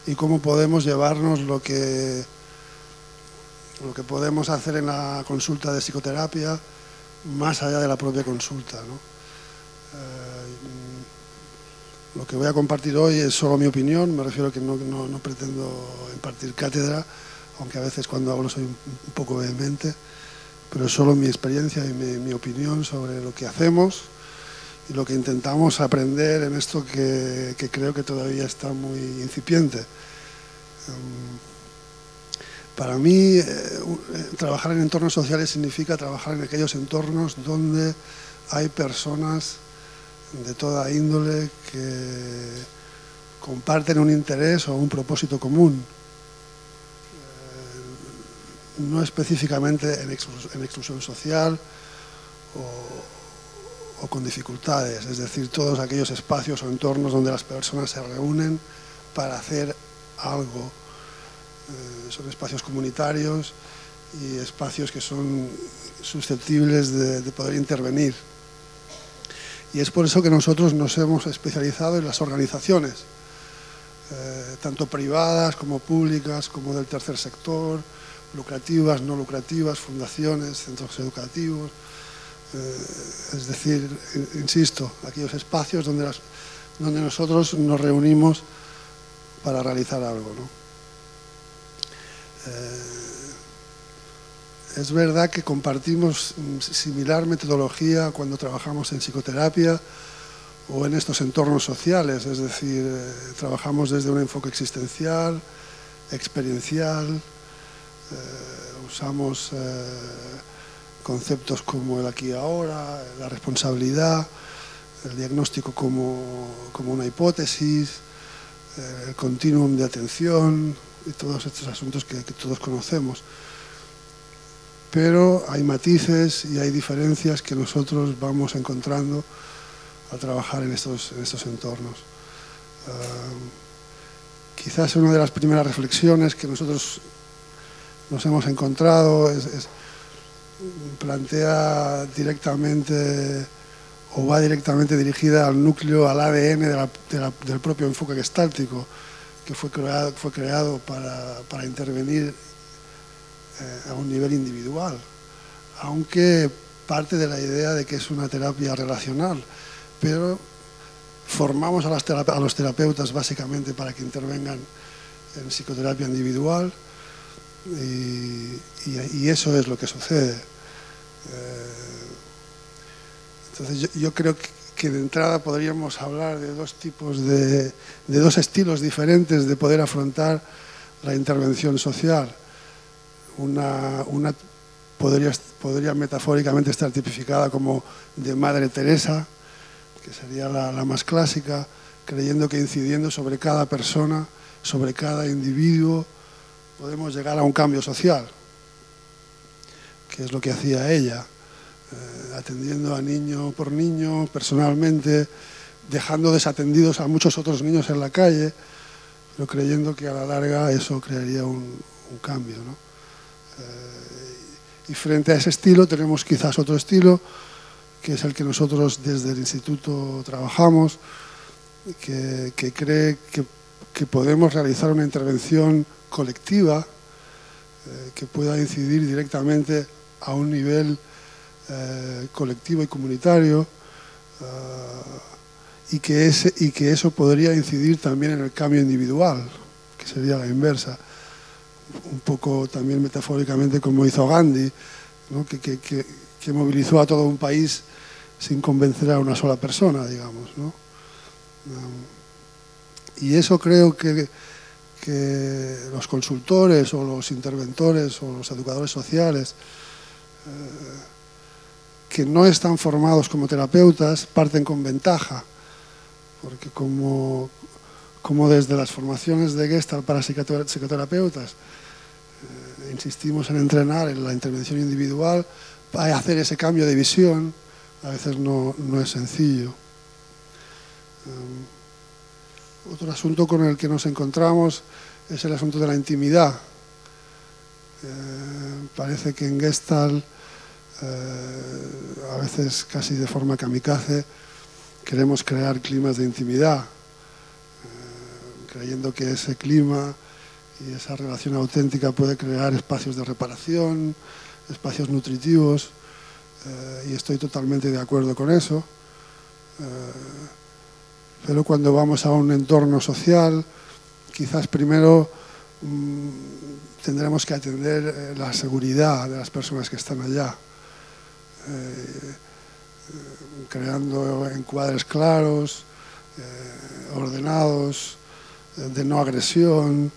y cómo podemos llevarnos lo que podemos hacer en la consulta de psicoterapia más allá de la propia consulta, ¿no? Lo que voy a compartir hoy es solo mi opinión, me refiero a que no pretendo impartir cátedra, aunque a veces cuando hablo soy un poco vehemente, pero es solo mi experiencia y mi opinión sobre lo que hacemos y lo que intentamos aprender en esto que creo que todavía está muy incipiente. Para mí, trabajar en entornos sociales significa trabajar en aquellos entornos donde hay personas de toda índole que comparten un interés o un propósito común. No específicamente en exclusión social o con dificultades, es decir, todos aquellos espacios o entornos donde las personas se reúnen para hacer algo. Son espacios comunitarios y espacios que son susceptibles de poder intervenir. Y es por eso que nosotros nos hemos especializado en las organizaciones, tanto privadas como públicas, como del tercer sector, lucrativas, no lucrativas, fundaciones, centros educativos, es decir, insisto, aquellos espacios donde nosotros nos reunimos para realizar algo, ¿no? Es verdad que compartimos similar metodología cuando trabajamos en psicoterapia o en estos entornos sociales, es decir, trabajamos desde un enfoque existencial, experiencial, usamos conceptos como el aquí y ahora, la responsabilidad, el diagnóstico como una hipótesis, el continuum de atención y todos estos asuntos que todos conocemos. Pero hay matices y hay diferencias que nosotros vamos encontrando al trabajar en estos entornos. Quizás una de las primeras reflexiones que nosotros nos hemos encontrado plantea directamente o va directamente dirigida al núcleo, al ADN del propio enfoque gestáltico, que fue creado para intervenir a un nivel individual, aunque parte de la idea de que es una terapia relacional, pero formamos a los terapeutas básicamente para que intervengan en psicoterapia individual y eso es lo que sucede. Entonces yo creo que de entrada podríamos hablar de dos tipos de dos estilos diferentes de poder afrontar la intervención social. Una podría metafóricamente estar tipificada como de Madre Teresa, que sería la más clásica, creyendo que incidiendo sobre cada persona, sobre cada individuo, podemos llegar a un cambio social, que es lo que hacía ella, atendiendo a niño por niño, personalmente, dejando desatendidos a muchos otros niños en la calle, pero creyendo que a la larga eso crearía un cambio, ¿no? Y frente a ese estilo tenemos quizás otro estilo, que es el que nosotros desde el Instituto trabajamos, que cree que podemos realizar una intervención colectiva que pueda incidir directamente a un nivel colectivo y comunitario, y que eso podría incidir también en el cambio individual, que sería la inversa, un poco también metafóricamente como hizo Gandhi, ¿no? que movilizó a todo un país sin convencer a una sola persona, digamos, ¿no? Y eso creo que los consultores o los interventores o los educadores sociales que no están formados como terapeutas parten con ventaja, porque como desde las formaciones de Gestalt para psicoterapeutas insistimos en entrenar en la intervención individual, para hacer ese cambio de visión a veces no es sencillo. Otro asunto con el que nos encontramos es el asunto de la intimidad. Parece que en Gestalt, a veces casi de forma kamikaze, queremos crear climas de intimidad, creyendo que ese clima y esa relación auténtica puede crear espacios de reparación, espacios nutritivos, y estoy totalmente de acuerdo con eso. Pero cuando vamos a un entorno social, quizás primero tendremos que atender la seguridad de las personas que están allá, creando encuadres claros, ordenados, de no agresión,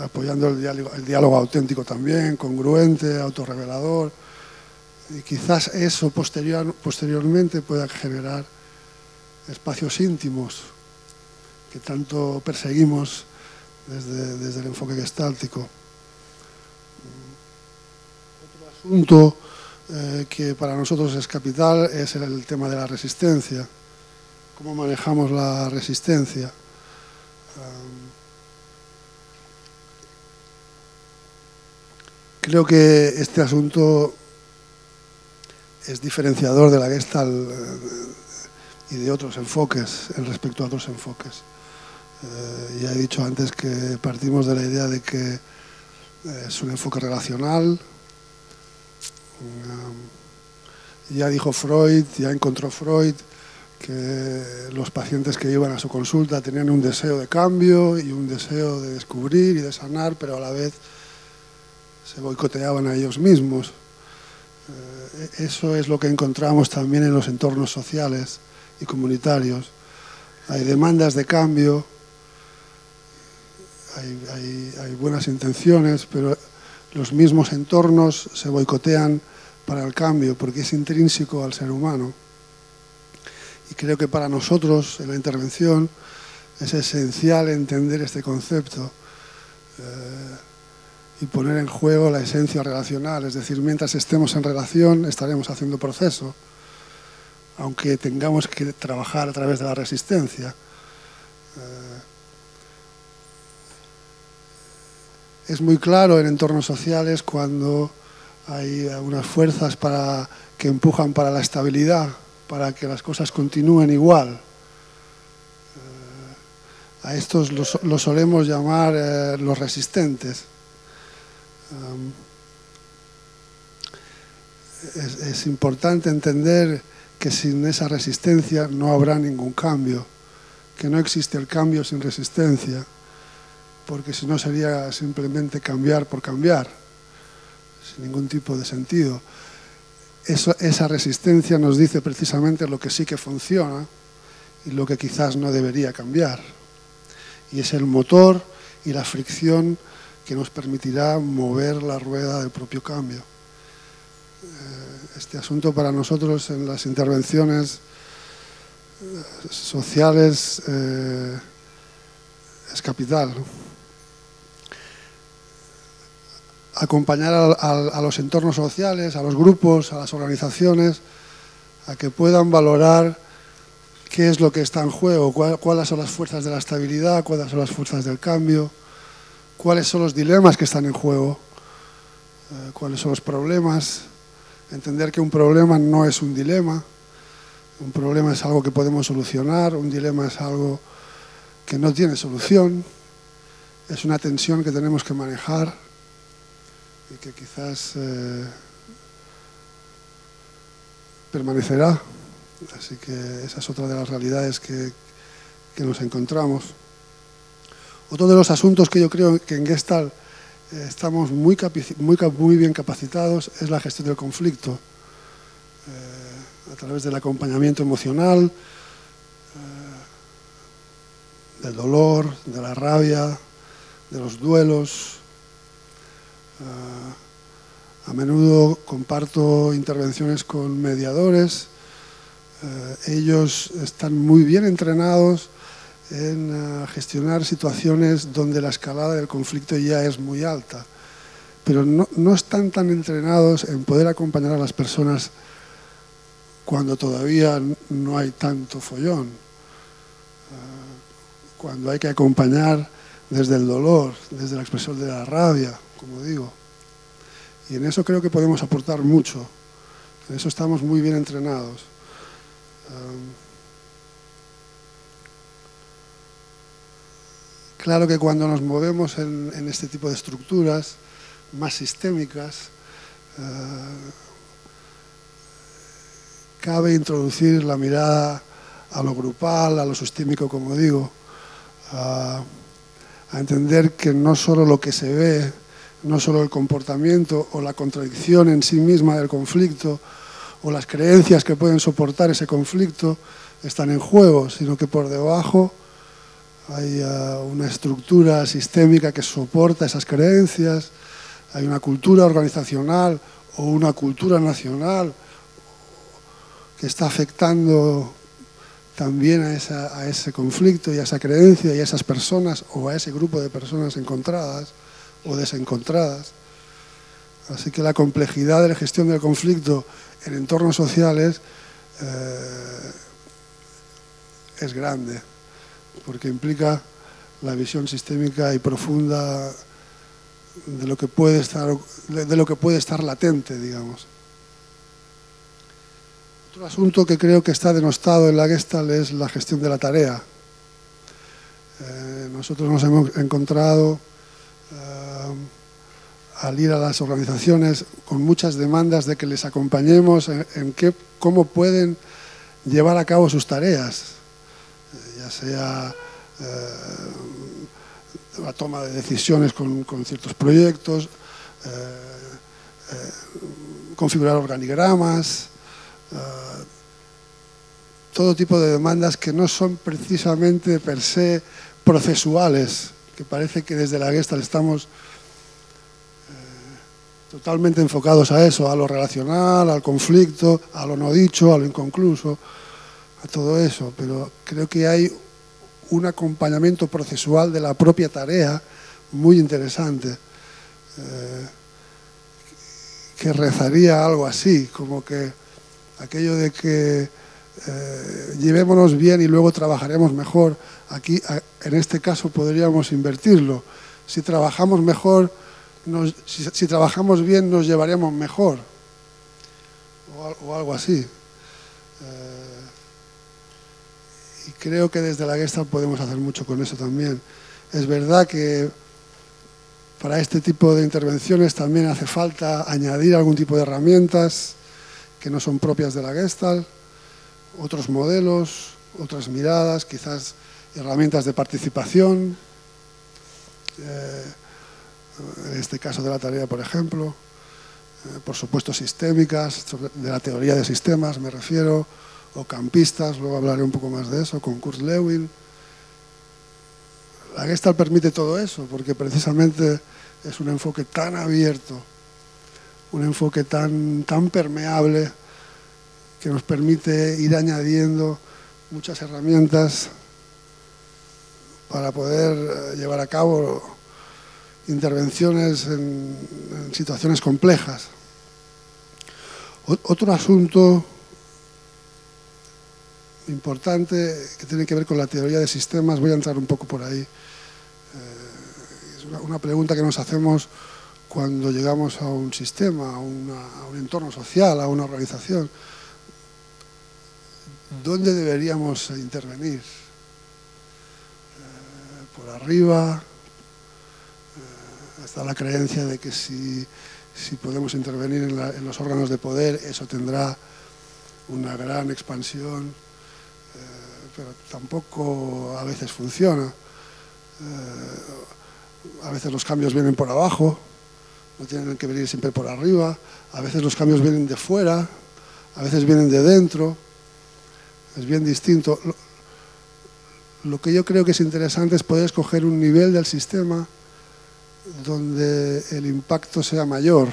apoyando el diálogo auténtico también, congruente, autorrevelador, y quizás eso posteriormente pueda generar espacios íntimos que tanto perseguimos desde el enfoque gestáltico. Otro asunto que para nosotros es capital es el tema de la resistencia. ¿Cómo manejamos la resistencia? Creo que este asunto es diferenciador de la Gestalt y de otros enfoques, respecto a otros enfoques. Ya he dicho antes que partimos de la idea de que es un enfoque relacional. Ya dijo Freud, ya encontró Freud que los pacientes que iban a su consulta tenían un deseo de cambio y un deseo de descubrir y de sanar, pero a la vez se boicoteaban a ellos mismos. Eso es lo que encontramos también en los entornos sociales y comunitarios. Hay demandas de cambio, hay buenas intenciones, pero los mismos entornos se boicotean para el cambio, porque es intrínseco al ser humano. Y creo que para nosotros, en la intervención, es esencial entender este concepto y poner en juego la esencia relacional. Es decir, mientras estemos en relación, estaremos haciendo proceso, aunque tengamos que trabajar a través de la resistencia. Es muy claro en entornos sociales cuando hay unas fuerzas que empujan para la estabilidad, para que las cosas continúen igual. A estos los solemos llamar los resistentes. Es importante entender que sin esa resistencia no habrá ningún cambio, que no existe el cambio sin resistencia, porque si no sería simplemente cambiar por cambiar, sin ningún tipo de sentido. Esa resistencia nos dice precisamente lo que sí que funciona y lo que quizás no debería cambiar. Y es el motor y la fricción que nos permitirá mover la rueda del propio cambio. Este asunto para nosotros en las intervenciones sociales es capital. Acompañar a los entornos sociales, a los grupos, a las organizaciones, a que puedan valorar qué es lo que está en juego, cuáles son las fuerzas de la estabilidad, cuáles son las fuerzas del cambio, cuáles son los dilemas que están en juego, cuáles son los problemas. Entender que un problema no es un dilema, un problema es algo que podemos solucionar, un dilema es algo que no tiene solución, es una tensión que tenemos que manejar y que quizás permanecerá. Así que esa es otra de las realidades que nos encontramos. Otro de los asuntos que yo creo que en Gestalt estamos muy bien capacitados es la gestión del conflicto, a través del acompañamiento emocional, del dolor, de la rabia, de los duelos. A menudo comparto intervenciones con mediadores. Ellos están muy bien entrenados en gestionar situaciones donde la escalada del conflicto ya es muy alta, pero no están tan entrenados en poder acompañar a las personas cuando todavía no hay tanto follón, cuando hay que acompañar desde el dolor, desde la expresión de la rabia, como digo. Y en eso creo que podemos aportar mucho, en eso estamos muy bien entrenados. Claro que cuando nos movemos en este tipo de estructuras más sistémicas, cabe introducir la mirada a lo grupal, a lo sistémico, como digo, a entender que no solo lo que se ve, no solo el comportamiento o la contradicción en sí misma del conflicto o las creencias que pueden soportar ese conflicto están en juego, sino que por debajo hay una estructura sistémica que soporta esas creencias, hay una cultura organizacional o una cultura nacional que está afectando también a ese conflicto y a esa creencia y a esas personas o a ese grupo de personas encontradas o desencontradas. Así que la complejidad de la gestión del conflicto en entornos sociales es grande, porque implica la visión sistémica y profunda de lo que puede estar latente, digamos. Otro asunto que creo que está denostado en la Gestalt es la gestión de la tarea. Nosotros nos hemos encontrado al ir a las organizaciones con muchas demandas de que les acompañemos en cómo pueden llevar a cabo sus tareas, ya sea la toma de decisiones con ciertos proyectos, configurar organigramas, todo tipo de demandas que no son precisamente per se procesuales, que parece que desde la Gestalt estamos totalmente enfocados a eso, a lo relacional, al conflicto, a lo no dicho, a lo inconcluso, a todo eso, pero creo que hay un acompañamiento procesual de la propia tarea muy interesante, que rezaría algo así, como que aquello de que llevémonos bien y luego trabajaremos mejor. Aquí, en este caso, podríamos invertirlo. Si trabajamos mejor, si trabajamos bien, nos llevaremos mejor, o algo así. Y creo que desde la Gestalt podemos hacer mucho con eso también. Es verdad que para este tipo de intervenciones también hace falta añadir algún tipo de herramientas que no son propias de la Gestalt, otros modelos, otras miradas, quizás herramientas de participación, en este caso de la tarea, por ejemplo, por supuesto sistémicas, de la teoría de sistemas me refiero, o campistas, luego hablaré un poco más de eso, con Kurt Lewin. La Gestalt permite todo eso, porque precisamente es un enfoque tan abierto, un enfoque tan permeable, que nos permite ir añadiendo muchas herramientas para poder llevar a cabo intervenciones en situaciones complejas. Otro asunto importante que tiene que ver con la teoría de sistemas. Voy a entrar un poco por ahí. Es una pregunta que nos hacemos cuando llegamos a un sistema, a un entorno social, a una organización. ¿Dónde deberíamos intervenir? ¿Por arriba? Está la creencia de que si podemos intervenir en los órganos de poder, eso tendrá una gran expansión, pero tampoco a veces funciona. A veces los cambios vienen por abajo, no tienen que venir siempre por arriba. A veces los cambios vienen de fuera, a veces vienen de dentro. Es bien distinto. Lo que yo creo que es interesante es poder escoger un nivel del sistema donde el impacto sea mayor.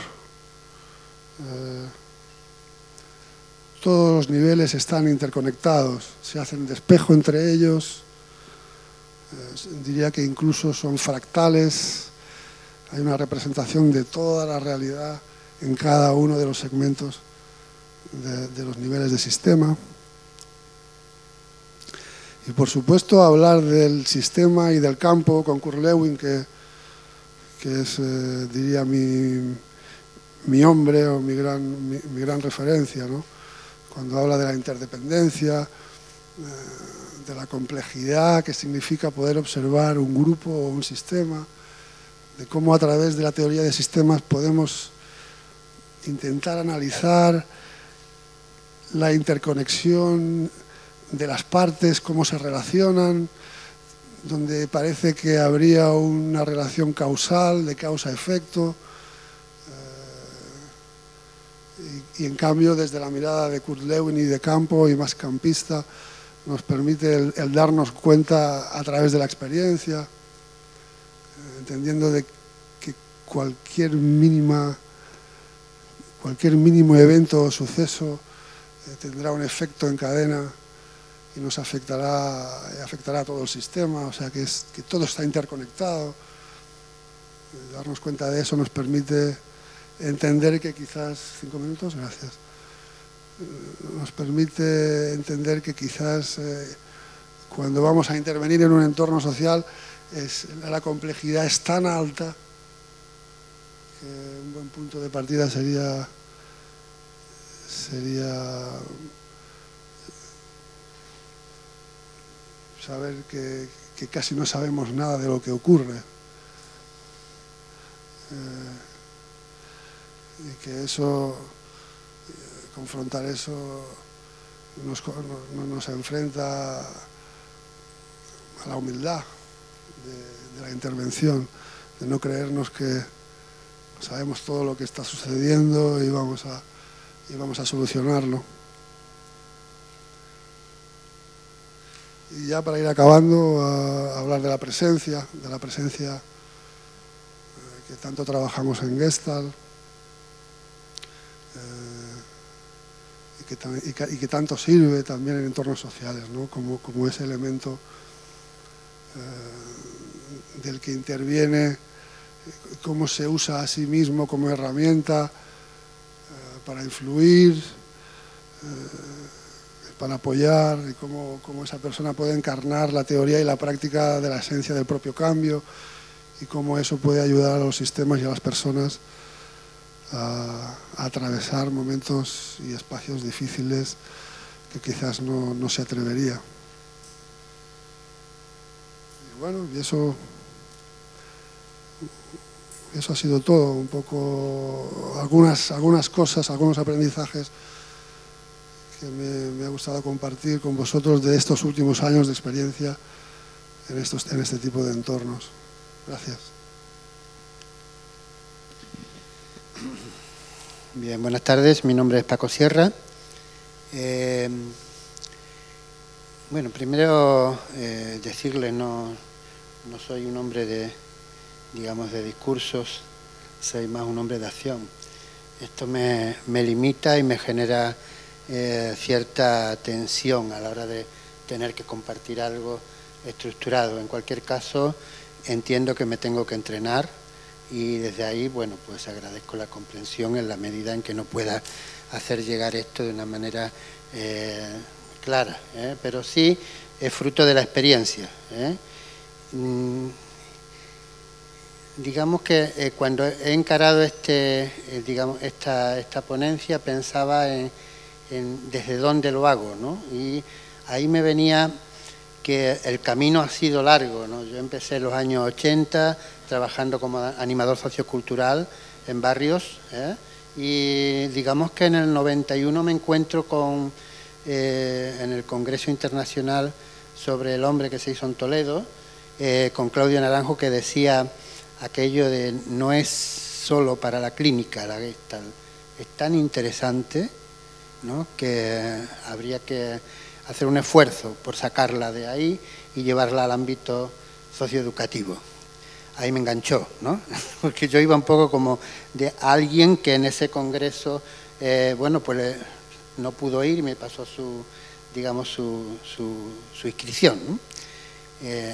Todos los niveles están interconectados, se hacen de espejo entre ellos, diría que incluso son fractales, hay una representación de toda la realidad en cada uno de los segmentos de los niveles de sistema. Y por supuesto hablar del sistema y del campo con Kurt Lewin, que es, diría, mi hombre o mi gran referencia, ¿no? Cuando habla de la interdependencia, de la complejidad que significa poder observar un grupo o un sistema, de cómo a través de la teoría de sistemas podemos intentar analizar la interconexión de las partes, cómo se relacionan, donde parece que habría una relación causal, de causa-efecto, y en cambio desde la mirada de Kurt Lewin y de campo y más campista nos permite el darnos cuenta a través de la experiencia, entendiendo de que cualquier mínimo evento o suceso tendrá un efecto en cadena y nos afectará a todo el sistema, o sea que todo está interconectado. Darnos cuenta de eso nos permite entender que quizás, 5 minutos, gracias, nos permite entender que quizás cuando vamos a intervenir en un entorno social la complejidad es tan alta que un buen punto de partida sería saber que casi no sabemos nada de lo que ocurre. Y que eso, confrontar eso nos enfrenta a la humildad de la intervención, de no creernos que sabemos todo lo que está sucediendo y vamos a solucionarlo. Y ya para ir acabando, a hablar de la presencia que tanto trabajamos en Gestalt, y que tanto sirve también en entornos sociales, ¿no? como ese elemento del que interviene, cómo se usa a sí mismo como herramienta para influir, para apoyar, y cómo esa persona puede encarnar la teoría y la práctica de la esencia del propio cambio, y cómo eso puede ayudar a los sistemas y a las personas a atravesar momentos y espacios difíciles que quizás no se atrevería. Y bueno, y eso ha sido todo, un poco algunas cosas, algunos aprendizajes que me ha gustado compartir con vosotros de estos últimos años de experiencia en este tipo de entornos. Gracias. Bien, buenas tardes. Mi nombre es Paco Sierra. Bueno, primero decirles, no soy un hombre de discursos, soy más un hombre de acción. Esto me limita y me genera cierta tensión a la hora de tener que compartir algo estructurado. En cualquier caso, entiendo que me tengo que entrenar. Y desde ahí, bueno, pues agradezco la comprensión en la medida en que no pueda hacer llegar esto de una manera clara, pero sí es fruto de la experiencia. Digamos que cuando he encarado esta ponencia pensaba en desde dónde lo hago, ¿no? Y ahí me venía que el camino ha sido largo, ¿no? Yo empecé en los años 80 trabajando como animador sociocultural en barrios, y digamos que en el 91 me encuentro en el Congreso Internacional sobre el hombre que se hizo en Toledo, con Claudio Naranjo, que decía aquello de no es solo para la clínica la Gestalt, es tan interesante, ¿no?, que habría que hacer un esfuerzo por sacarla de ahí y llevarla al ámbito socioeducativo. Ahí me enganchó, ¿no? Porque yo iba un poco como de alguien que en ese congreso, bueno, pues no pudo ir y me pasó su inscripción, ¿no?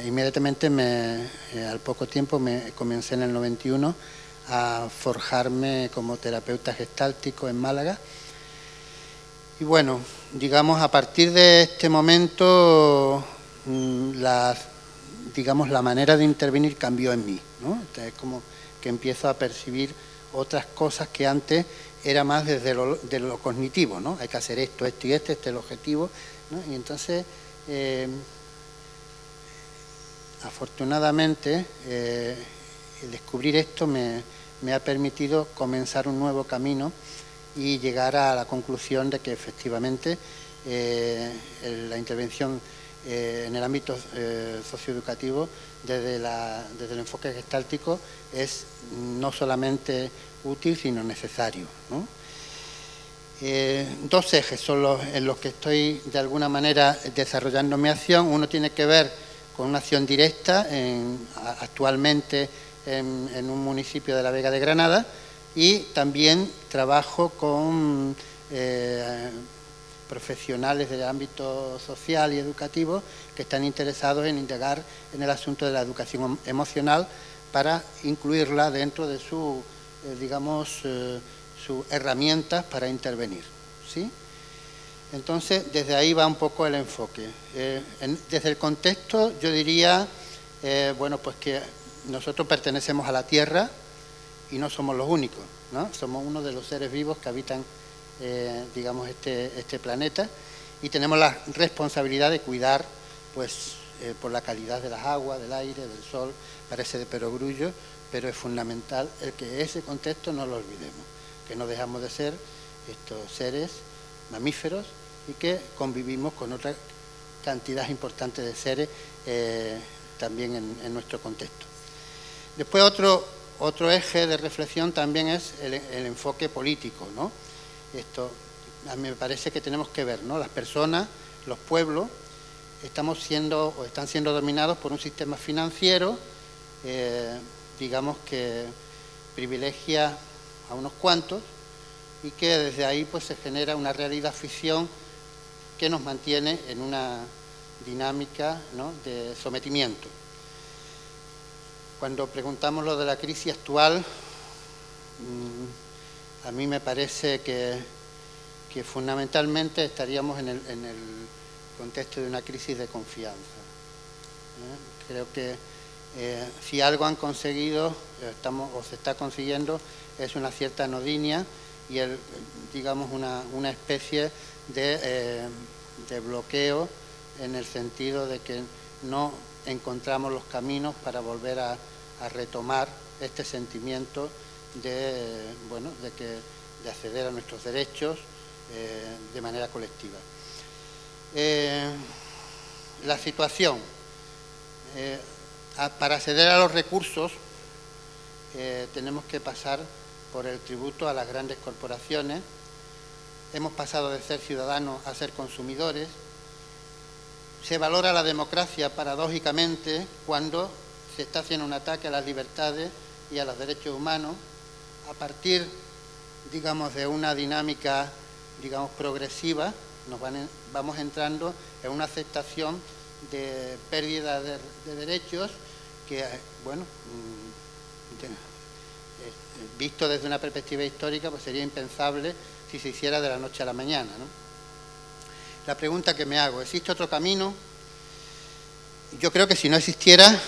Inmediatamente, al poco tiempo, comencé en el 91 a forjarme como terapeuta gestáltico en Málaga. Y bueno, digamos, a partir de este momento, la manera de intervenir cambió en mí, ¿no? Entonces, es como que empiezo a percibir otras cosas que antes era más desde lo cognitivo, ¿no? Hay que hacer esto, esto y este es el objetivo, ¿no? Y entonces, afortunadamente, el descubrir esto me ha permitido comenzar un nuevo camino y llegar a la conclusión de que efectivamente la intervención en el ámbito socioeducativo desde el enfoque gestáltico es no solamente útil, sino necesario, ¿no? Dos ejes son en los que estoy de alguna manera desarrollando mi acción. Uno tiene que ver con una acción directa actualmente en un municipio de la Vega de Granada, y también trabajo con profesionales del ámbito social y educativo que están interesados en indagar en el asunto de la educación emocional para incluirla dentro de sus herramientas para intervenir, ¿sí? Entonces, desde ahí va un poco el enfoque. Desde el contexto, yo diría, bueno, pues que nosotros pertenecemos a la Tierra y no somos los únicos, ¿no? Somos uno de los seres vivos que habitan, digamos, este planeta, y tenemos la responsabilidad de cuidar, pues, por la calidad de las aguas, del aire, del sol. Parece de perogrullo, pero es fundamental el que ese contexto no lo olvidemos, que no dejamos de ser estos seres mamíferos y que convivimos con otra cantidad importante de seres también en nuestro contexto. Después otro eje de reflexión también es el enfoque político, ¿no? Esto a mí me parece que tenemos que ver, ¿no? Las personas, los pueblos, están siendo dominados por un sistema financiero, digamos, que privilegia a unos cuantos y que desde ahí pues se genera una realidad ficción que nos mantiene en una dinámica, ¿no?, de sometimiento. Cuando preguntamos lo de la crisis actual, a mí me parece que fundamentalmente estaríamos en el contexto de una crisis de confianza. Creo que si algo han conseguido o se está consiguiendo es una cierta anodinia y digamos una especie de bloqueo, en el sentido de que no encontramos los caminos para volver a retomar este sentimiento de acceder a nuestros derechos de manera colectiva. La situación, para acceder a los recursos tenemos que pasar por el tributo a las grandes corporaciones. Hemos pasado de ser ciudadanos a ser consumidores. Se valora la democracia, paradójicamente, cuando se está haciendo un ataque a las libertades y a los derechos humanos, a partir, digamos, de una dinámica, digamos, progresiva. Vamos entrando en una aceptación de pérdida de derechos que, bueno, visto desde una perspectiva histórica, pues sería impensable si se hiciera de la noche a la mañana, ¿no? la pregunta que me hago, ¿existe otro camino? Yo creo que si no existiera,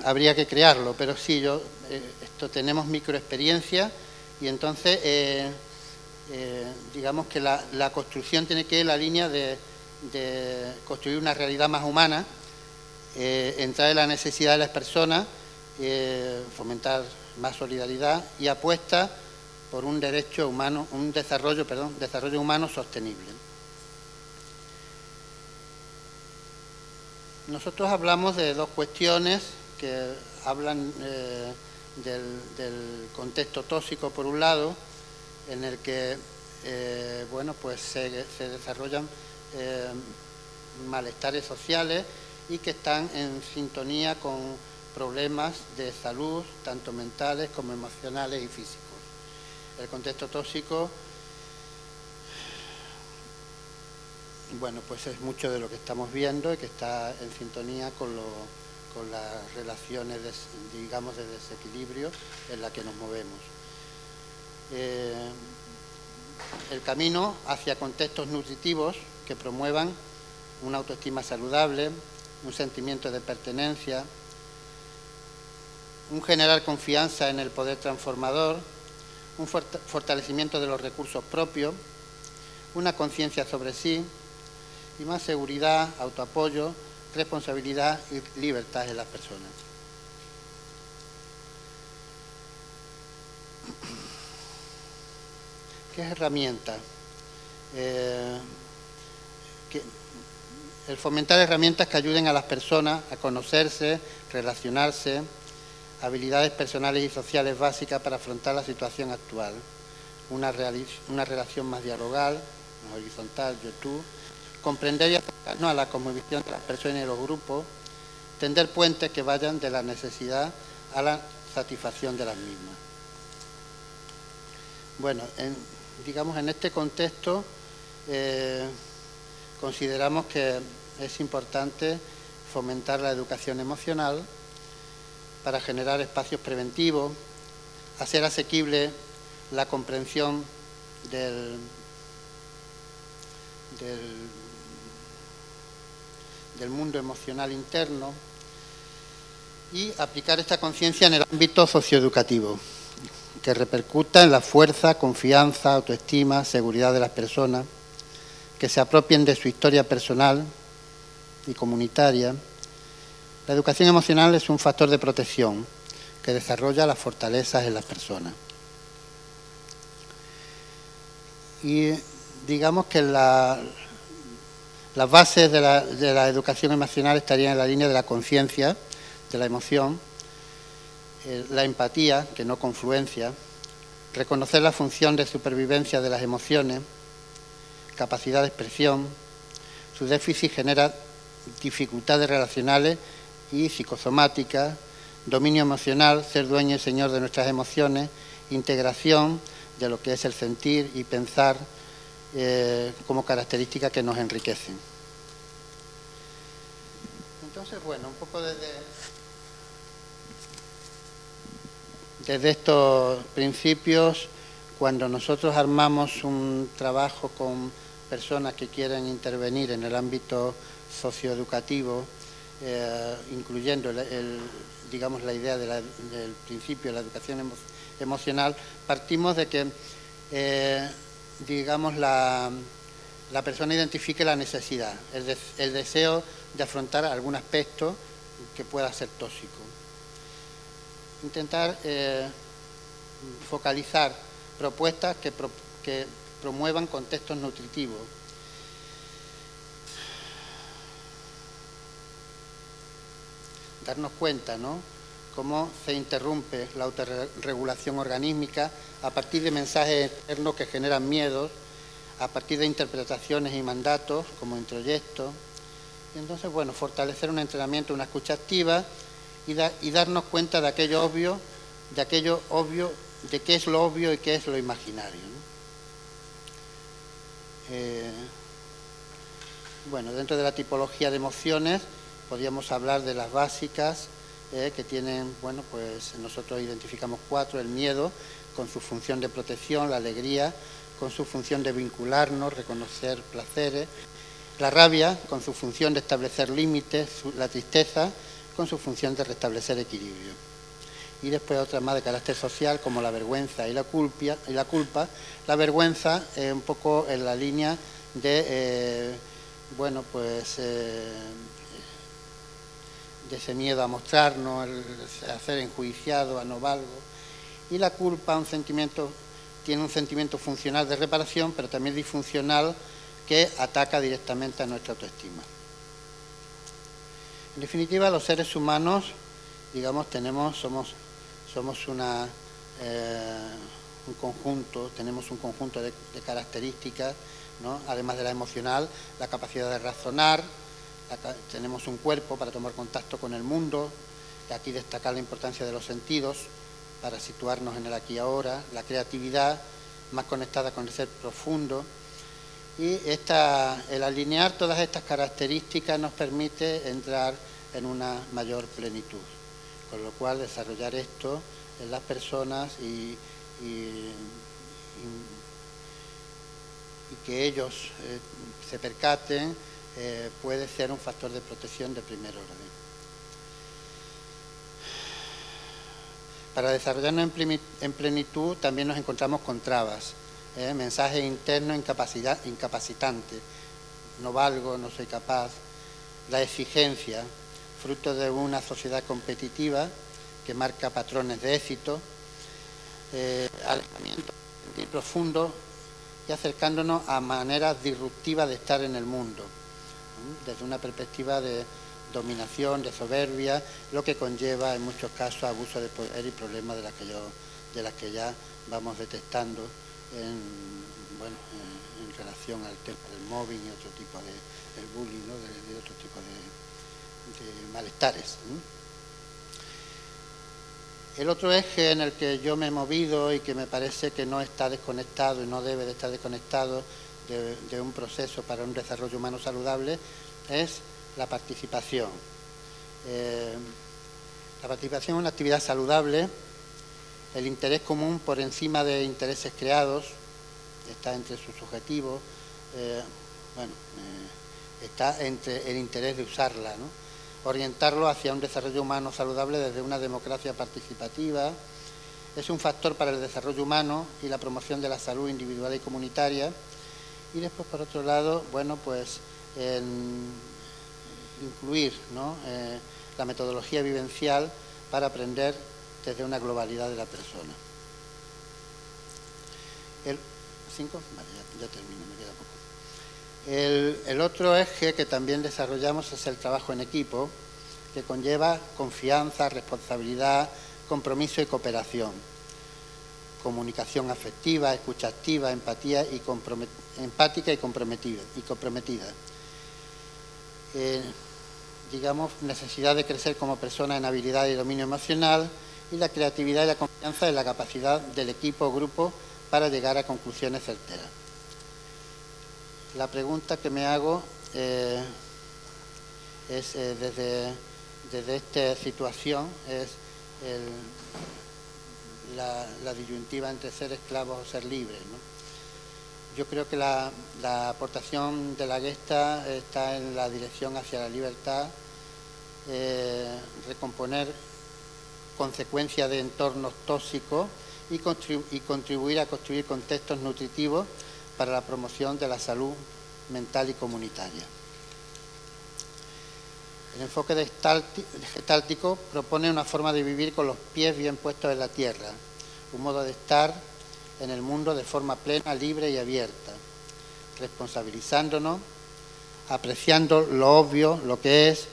habría que crearlo, pero sí, tenemos microexperiencia y entonces digamos que la construcción tiene que ir en la línea de construir una realidad más humana, entrar en la necesidad de las personas, fomentar más solidaridad y apuesta por un derecho humano, desarrollo humano sostenible. Nosotros hablamos de dos cuestiones que hablan del contexto tóxico por un lado, en el que pues se desarrollan malestares sociales y que están en sintonía con problemas de salud, tanto mentales como emocionales y físicos. El contexto tóxico, bueno, pues es mucho de lo que estamos viendo y que está en sintonía con las relaciones, digamos, de desequilibrio en la que nos movemos. El camino hacia contextos nutritivos que promuevan una autoestima saludable, un sentimiento de pertenencia, un generar confianza en el poder transformador, un fortalecimiento de los recursos propios, una conciencia sobre sí y más seguridad, autoapoyo, responsabilidad y libertad en las personas. ¿Qué herramientas? El fomentar herramientas que ayuden a las personas a conocerse, relacionarse, habilidades personales y sociales básicas para afrontar la situación actual, una relación más dialogal, más horizontal, yo-tú, comprender y acercarnos a la cosmovisión de las personas y los grupos, tender puentes que vayan de la necesidad a la satisfacción de las mismas. Bueno, digamos, en este contexto consideramos que es importante fomentar la educación emocional para generar espacios preventivos, hacer asequible la comprensión del mundo emocional interno y aplicar esta conciencia en el ámbito socioeducativo, que repercuta en la fuerza, confianza, autoestima, seguridad de las personas, que se apropien de su historia personal y comunitaria. La educación emocional es un factor de protección que desarrolla las fortalezas en las personas. Y digamos que las bases de la educación emocional estarían en la línea de la conciencia, de la emoción, la empatía, que no confluencia, reconocer la función de supervivencia de las emociones, capacidad de expresión. Su déficit genera dificultades relacionales y psicosomáticas, dominio emocional, ser dueño y señor de nuestras emociones, integración de lo que es el sentir y pensar como características que nos enriquecen. Entonces, bueno, un poco desde estos principios, cuando nosotros armamos un trabajo con personas que quieren intervenir en el ámbito socioeducativo, incluyendo digamos, la idea del principio de la educación emocional, partimos de que digamos, la persona identifique la necesidad, el deseo de afrontar algún aspecto que pueda ser tóxico. Intentar focalizar propuestas que promuevan contextos nutritivos. Darnos cuenta, ¿no?, cómo se interrumpe la autorregulación organísmica a partir de mensajes externos que generan miedos, a partir de interpretaciones y mandatos como introyectos. Y entonces, bueno, fortalecer un entrenamiento, una escucha activa y darnos cuenta de aquello obvio, de qué es lo obvio y qué es lo imaginario, ¿no? Bueno, dentro de la tipología de emociones podríamos hablar de las básicas, que tienen, bueno, pues nosotros identificamos 4: el miedo, con su función de protección; la alegría, con su función de vincularnos, reconocer placeres; La rabia, con su función de establecer límites, la tristeza, con su función de restablecer equilibrio. Y después otras más de carácter social, como la vergüenza y la culpa. La vergüenza es un poco en la línea de, de ese miedo a mostrarnos, a ser enjuiciado, a no valgo. Y la culpa, tiene un sentimiento funcional de reparación, pero también disfuncional, que ataca directamente a nuestra autoestima. En definitiva, los seres humanos, digamos, somos un conjunto, tenemos un conjunto de características, ¿no? Además de la emocional, la capacidad de razonar, tenemos un cuerpo para tomar contacto con el mundo, y aquí destacar la importancia de los sentidos para situarnos en el aquí y ahora, la creatividad más conectada con el ser profundo. Y el alinear todas estas características nos permite entrar en una mayor plenitud, con lo cual desarrollar esto en las personas y que ellos se percaten puede ser un factor de protección de primer orden. Para desarrollarnos en plenitud también nos encontramos con trabas. Mensaje interno incapacitante, no valgo, no soy capaz, la exigencia, fruto de una sociedad competitiva que marca patrones de éxito, alejamiento profundo y acercándonos a maneras disruptivas de estar en el mundo, desde una perspectiva de dominación, de soberbia, lo que conlleva en muchos casos abuso de poder y problemas de las que ya vamos detectando en relación al tema del mobbing y otro tipo del bullying, ¿no? de otro tipo de malestares. El otro eje en el que yo me he movido y que me parece que no está desconectado y no debe de estar desconectado de un proceso para un desarrollo humano saludable es la participación. La participación es una actividad saludable. El interés común por encima de intereses creados está entre sus objetivos, está entre el interés de usarla, ¿no? Orientarlo hacia un desarrollo humano saludable desde una democracia participativa es un factor para el desarrollo humano y la promoción de la salud individual y comunitaria. Y después, por otro lado, incluir, ¿no? La metodología vivencial para aprender desde una globalidad de la persona. Ya termino, me queda poco. El otro eje que también desarrollamos es el trabajo en equipo, que conlleva confianza, responsabilidad, compromiso y cooperación, comunicación afectiva, escucha activa, empatía y empática y comprometida. Necesidad de crecer como persona en habilidad y dominio emocional, y la creatividad y la confianza en la capacidad del equipo o grupo para llegar a conclusiones certeras. La pregunta que me hago es, desde esta situación, es la disyuntiva entre ser esclavos o ser libres, ¿no? Yo creo que la aportación de la Gestalt está en la dirección hacia la libertad, recomponer consecuencias de entornos tóxicos y contribuir a construir contextos nutritivos para la promoción de la salud mental y comunitaria. El enfoque gestáltico propone una forma de vivir con los pies bien puestos en la tierra, un modo de estar en el mundo de forma plena, libre y abierta, responsabilizándonos, apreciando lo obvio, lo que es,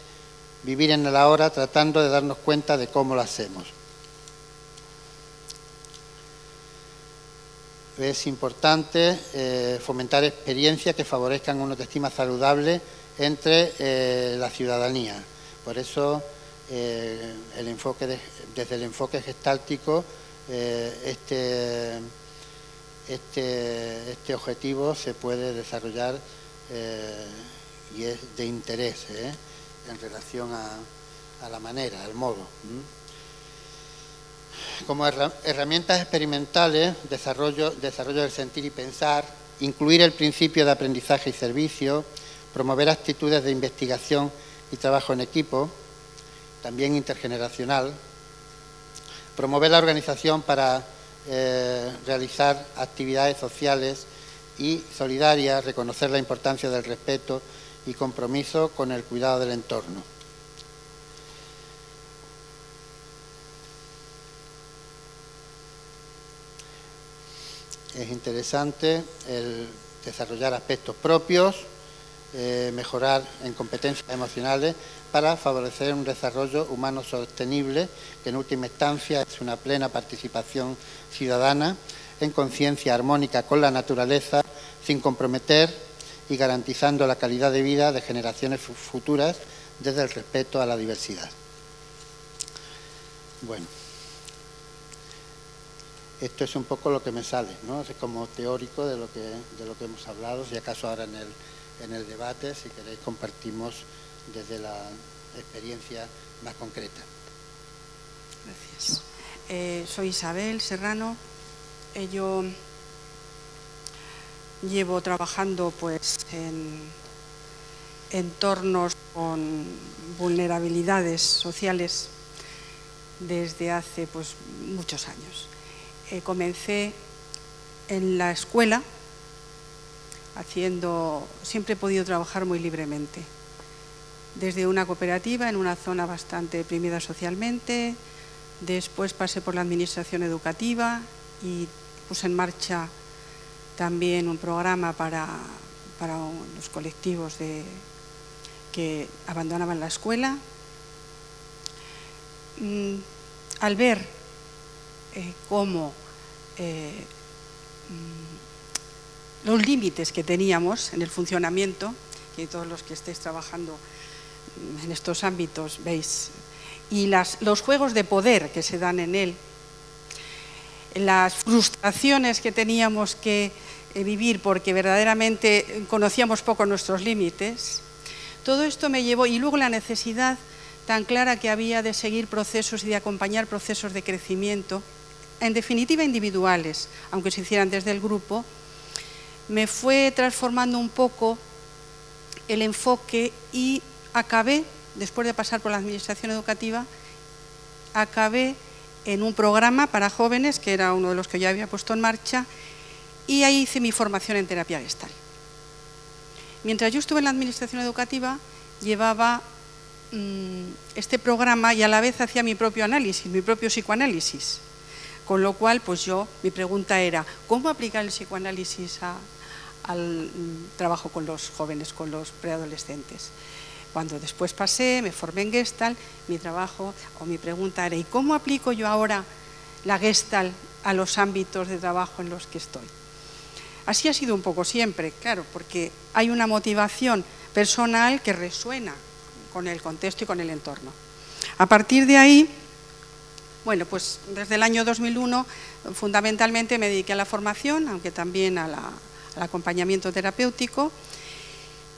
vivir en el ahora, tratando de darnos cuenta de cómo lo hacemos. Es importante fomentar experiencias que favorezcan una autoestima saludable entre la ciudadanía. Por eso, desde el enfoque gestáltico, este objetivo se puede desarrollar y es de interés en relación a la manera, al modo. Como herramientas experimentales, desarrollo del sentir y pensar, incluir el principio de aprendizaje y servicio, promover actitudes de investigación y trabajo en equipo, también intergeneracional, promover la organización para realizar actividades sociales y solidarias, reconocer la importancia del respeto y compromiso con el cuidado del entorno. Es interesante el desarrollar aspectos propios, mejorar en competencias emocionales para favorecer un desarrollo humano sostenible, que en última instancia es una plena participación ciudadana en conciencia armónica con la naturaleza, sin comprometer y garantizando la calidad de vida de generaciones futuras desde el respeto a la diversidad. Bueno, esto es un poco lo que me sale, ¿no? Es como teórico de lo que hemos hablado. Si acaso ahora en el debate, si queréis, compartimos desde la experiencia más concreta. Gracias. Soy Isabel Serrano. Yo llevo trabajando pues en entornos con vulnerabilidades sociales desde hace pues muchos años. Comencé en la escuela siempre he podido trabajar muy libremente, desde una cooperativa en una zona bastante deprimida socialmente. Después pasé por la administración educativa y puse en marcha también un programa para los colectivos que abandonaban la escuela. Al ver cómo los límites que teníamos en el funcionamiento, que todos los que estéis trabajando en estos ámbitos veis, y los juegos de poder que se dan en él, las frustraciones que teníamos que vivir porque verdaderamente conocíamos poco nuestros límites, todo esto me llevó, y luego la necesidad tan clara que había de seguir procesos y de acompañar procesos de crecimiento, en definitiva individuales, aunque se hicieran desde el grupo, me fue transformando un poco el enfoque y acabé, después de pasar por la administración educativa, acabé en un programa para jóvenes, que era uno de los que yo había puesto en marcha, y ahí hice mi formación en terapia gestal. Mientras yo estuve en la administración educativa, llevaba este programa y a la vez hacía mi propio análisis, mi propio psicoanálisis. Con lo cual, pues mi pregunta era, ¿cómo aplicar el psicoanálisis al trabajo con los jóvenes, con los preadolescentes? Cuando después pasé, me formé en Gestalt, mi trabajo o mi pregunta era, ¿y cómo aplico yo ahora la Gestalt a los ámbitos de trabajo en los que estoy? Así ha sido un poco siempre, claro, porque hay una motivación personal que resuena con el contexto y con el entorno. A partir de ahí, bueno, pues desde el año 2001 fundamentalmente me dediqué a la formación, aunque también al acompañamiento terapéutico.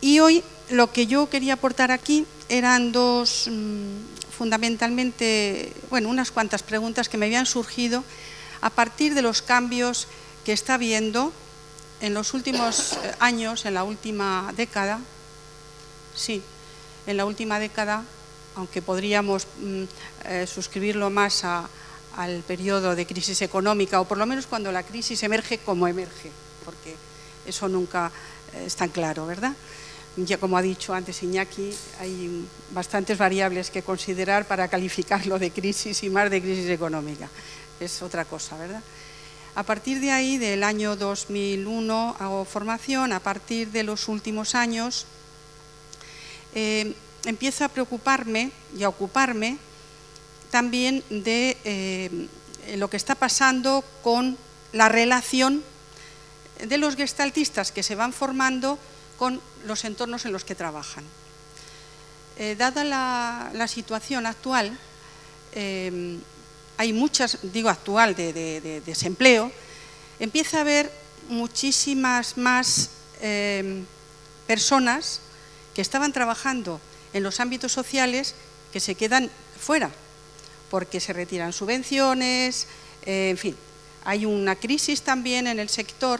Y hoy lo que yo quería aportar aquí eran dos, fundamentalmente, bueno, unas cuantas preguntas que me habían surgido a partir de los cambios que está habiendo en los últimos años, en la última década, sí, en la última década, aunque podríamos suscribirlo más al periodo de crisis económica, o por lo menos cuando la crisis emerge como emerge, porque eso nunca es tan claro, ¿verdad? Ya como ha dicho antes Iñaki, hay bastantes variables que considerar para calificarlo de crisis y más de crisis económica. Es otra cosa, ¿verdad? A partir de ahí, del año 2001, hago formación. A partir de los últimos años, empiezo a preocuparme y a ocuparme también de lo que está pasando con la relación de los gestaltistas que se van formando con los entornos en los que trabajan. Dada la situación actual, hay muchas, digo actual, de desempleo, empieza a haber muchísimas más personas que estaban trabajando en los ámbitos sociales que se quedan fuera, porque se retiran subvenciones, en fin. Hay una crisis también en el sector,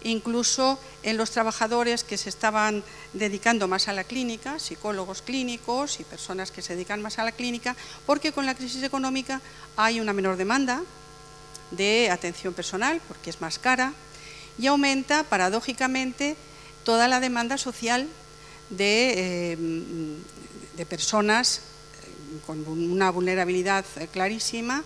incluso en los trabajadores que se estaban dedicando más a la clínica, psicólogos clínicos y personas que se dedican más a la clínica, porque con la crisis económica hay una menor demanda de atención personal, porque es más cara, y aumenta, paradójicamente, toda la demanda social de personas con una vulnerabilidad clarísima,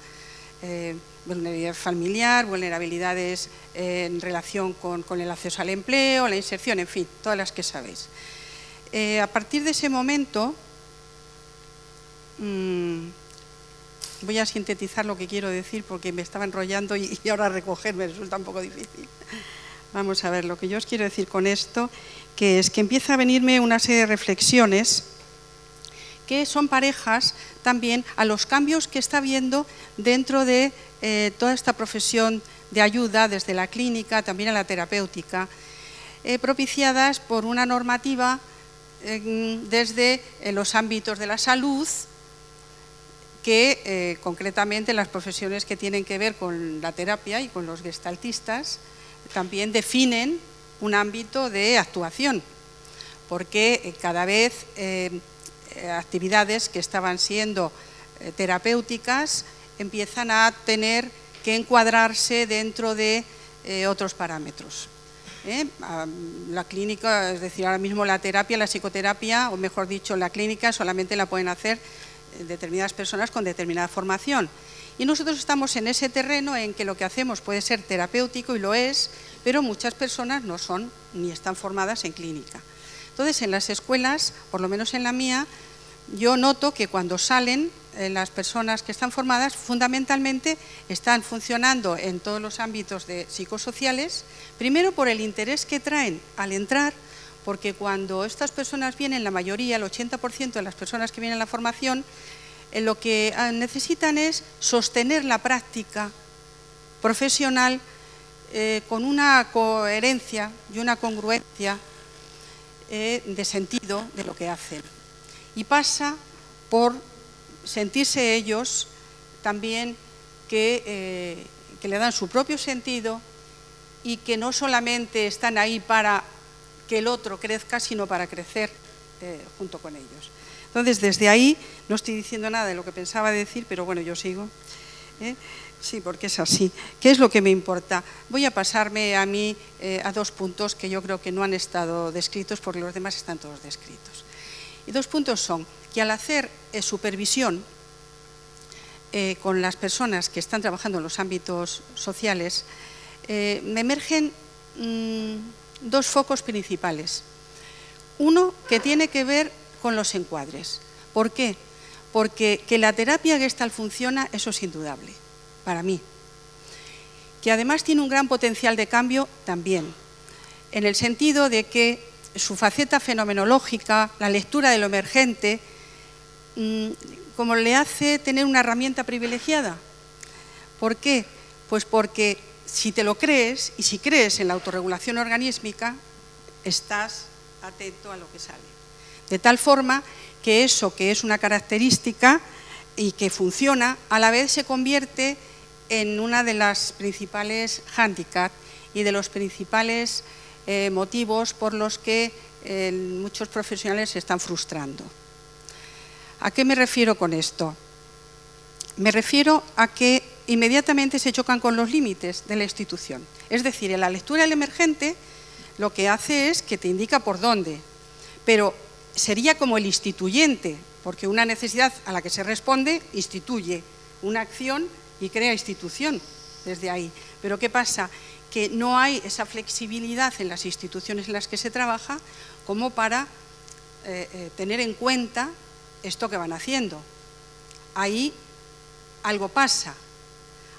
vulnerabilidad familiar, vulnerabilidades en relación con el acceso al empleo, la inserción, en fin, todas las que sabéis. A partir de ese momento, voy a sintetizar lo que quiero decir porque me estaba enrollando y ahora recogerme resulta un poco difícil. Vamos a ver, lo que yo os quiero decir con esto, que es que empieza a venirme una serie de reflexiones que son parejas también a los cambios que está habiendo dentro de toda esta profesión de ayuda, desde la clínica, también a la terapéutica, propiciadas por una normativa desde los ámbitos de la salud, que concretamente las profesiones que tienen que ver con la terapia y con los gestaltistas también definen un ámbito de actuación, porque cada vez actividades que estaban siendo terapéuticas empiezan a tener que encuadrarse dentro de otros parámetros. La clínica, es decir, ahora mismo la terapia, la psicoterapia, o mejor dicho, la clínica solamente la pueden hacer determinadas personas con determinada formación. Y nosotros estamos en ese terreno en que lo que hacemos puede ser terapéutico, y lo es, pero muchas personas no son ni están formadas en clínica. Entonces, en las escuelas, por lo menos en la mía, yo noto que cuando salen las personas que están formadas, fundamentalmente están funcionando en todos los ámbitos psicosociales, primero por el interés que traen al entrar, porque cuando estas personas vienen, la mayoría, el 80% de las personas que vienen a la formación, lo que necesitan es sostener la práctica profesional con una coherencia y una congruencia de sentido de lo que hacen. Y pasa por sentirse ellos también que le dan su propio sentido y que no solamente están ahí para que el otro crezca, sino para crecer junto con ellos. Entonces, desde ahí, no estoy diciendo nada de lo que pensaba decir, pero bueno, yo sigo. Sí, porque es así. ¿Qué es lo que me importa? Voy a pasarme a mí a dos puntos que yo creo que no han estado descritos, porque los demás están todos descritos. Y dos puntos son que al hacer supervisión con las personas que están trabajando en los ámbitos sociales, me emergen dos focos principales. Uno que tiene que ver con los encuadres. ¿Por qué? Porque que la terapia Gestalt funciona, eso es indudable, para mí. Que además tiene un gran potencial de cambio también, en el sentido de que su faceta fenomenológica, la lectura de lo emergente, como le hace tener una herramienta privilegiada. ¿Por qué? Pues porque si te lo crees y si crees en la autorregulación organísmica, estás atento a lo que sale. De tal forma que eso que es una característica y que funciona, a la vez se convierte en una de las principales hándicaps y de los principales motivos por los que muchos profesionales se están frustrando. ¿A qué me refiero con esto? Me refiero a que inmediatamente se chocan con los límites de la institución. Es decir, en la lectura del emergente lo que hace es que te indica por dónde, pero sería como el instituyente, porque una necesidad a la que se responde instituye una acción y crea institución desde ahí. Pero ¿qué pasa? Que no hay esa flexibilidad en las instituciones en las que se trabaja como para tener en cuenta esto que van haciendo. Ahí algo pasa,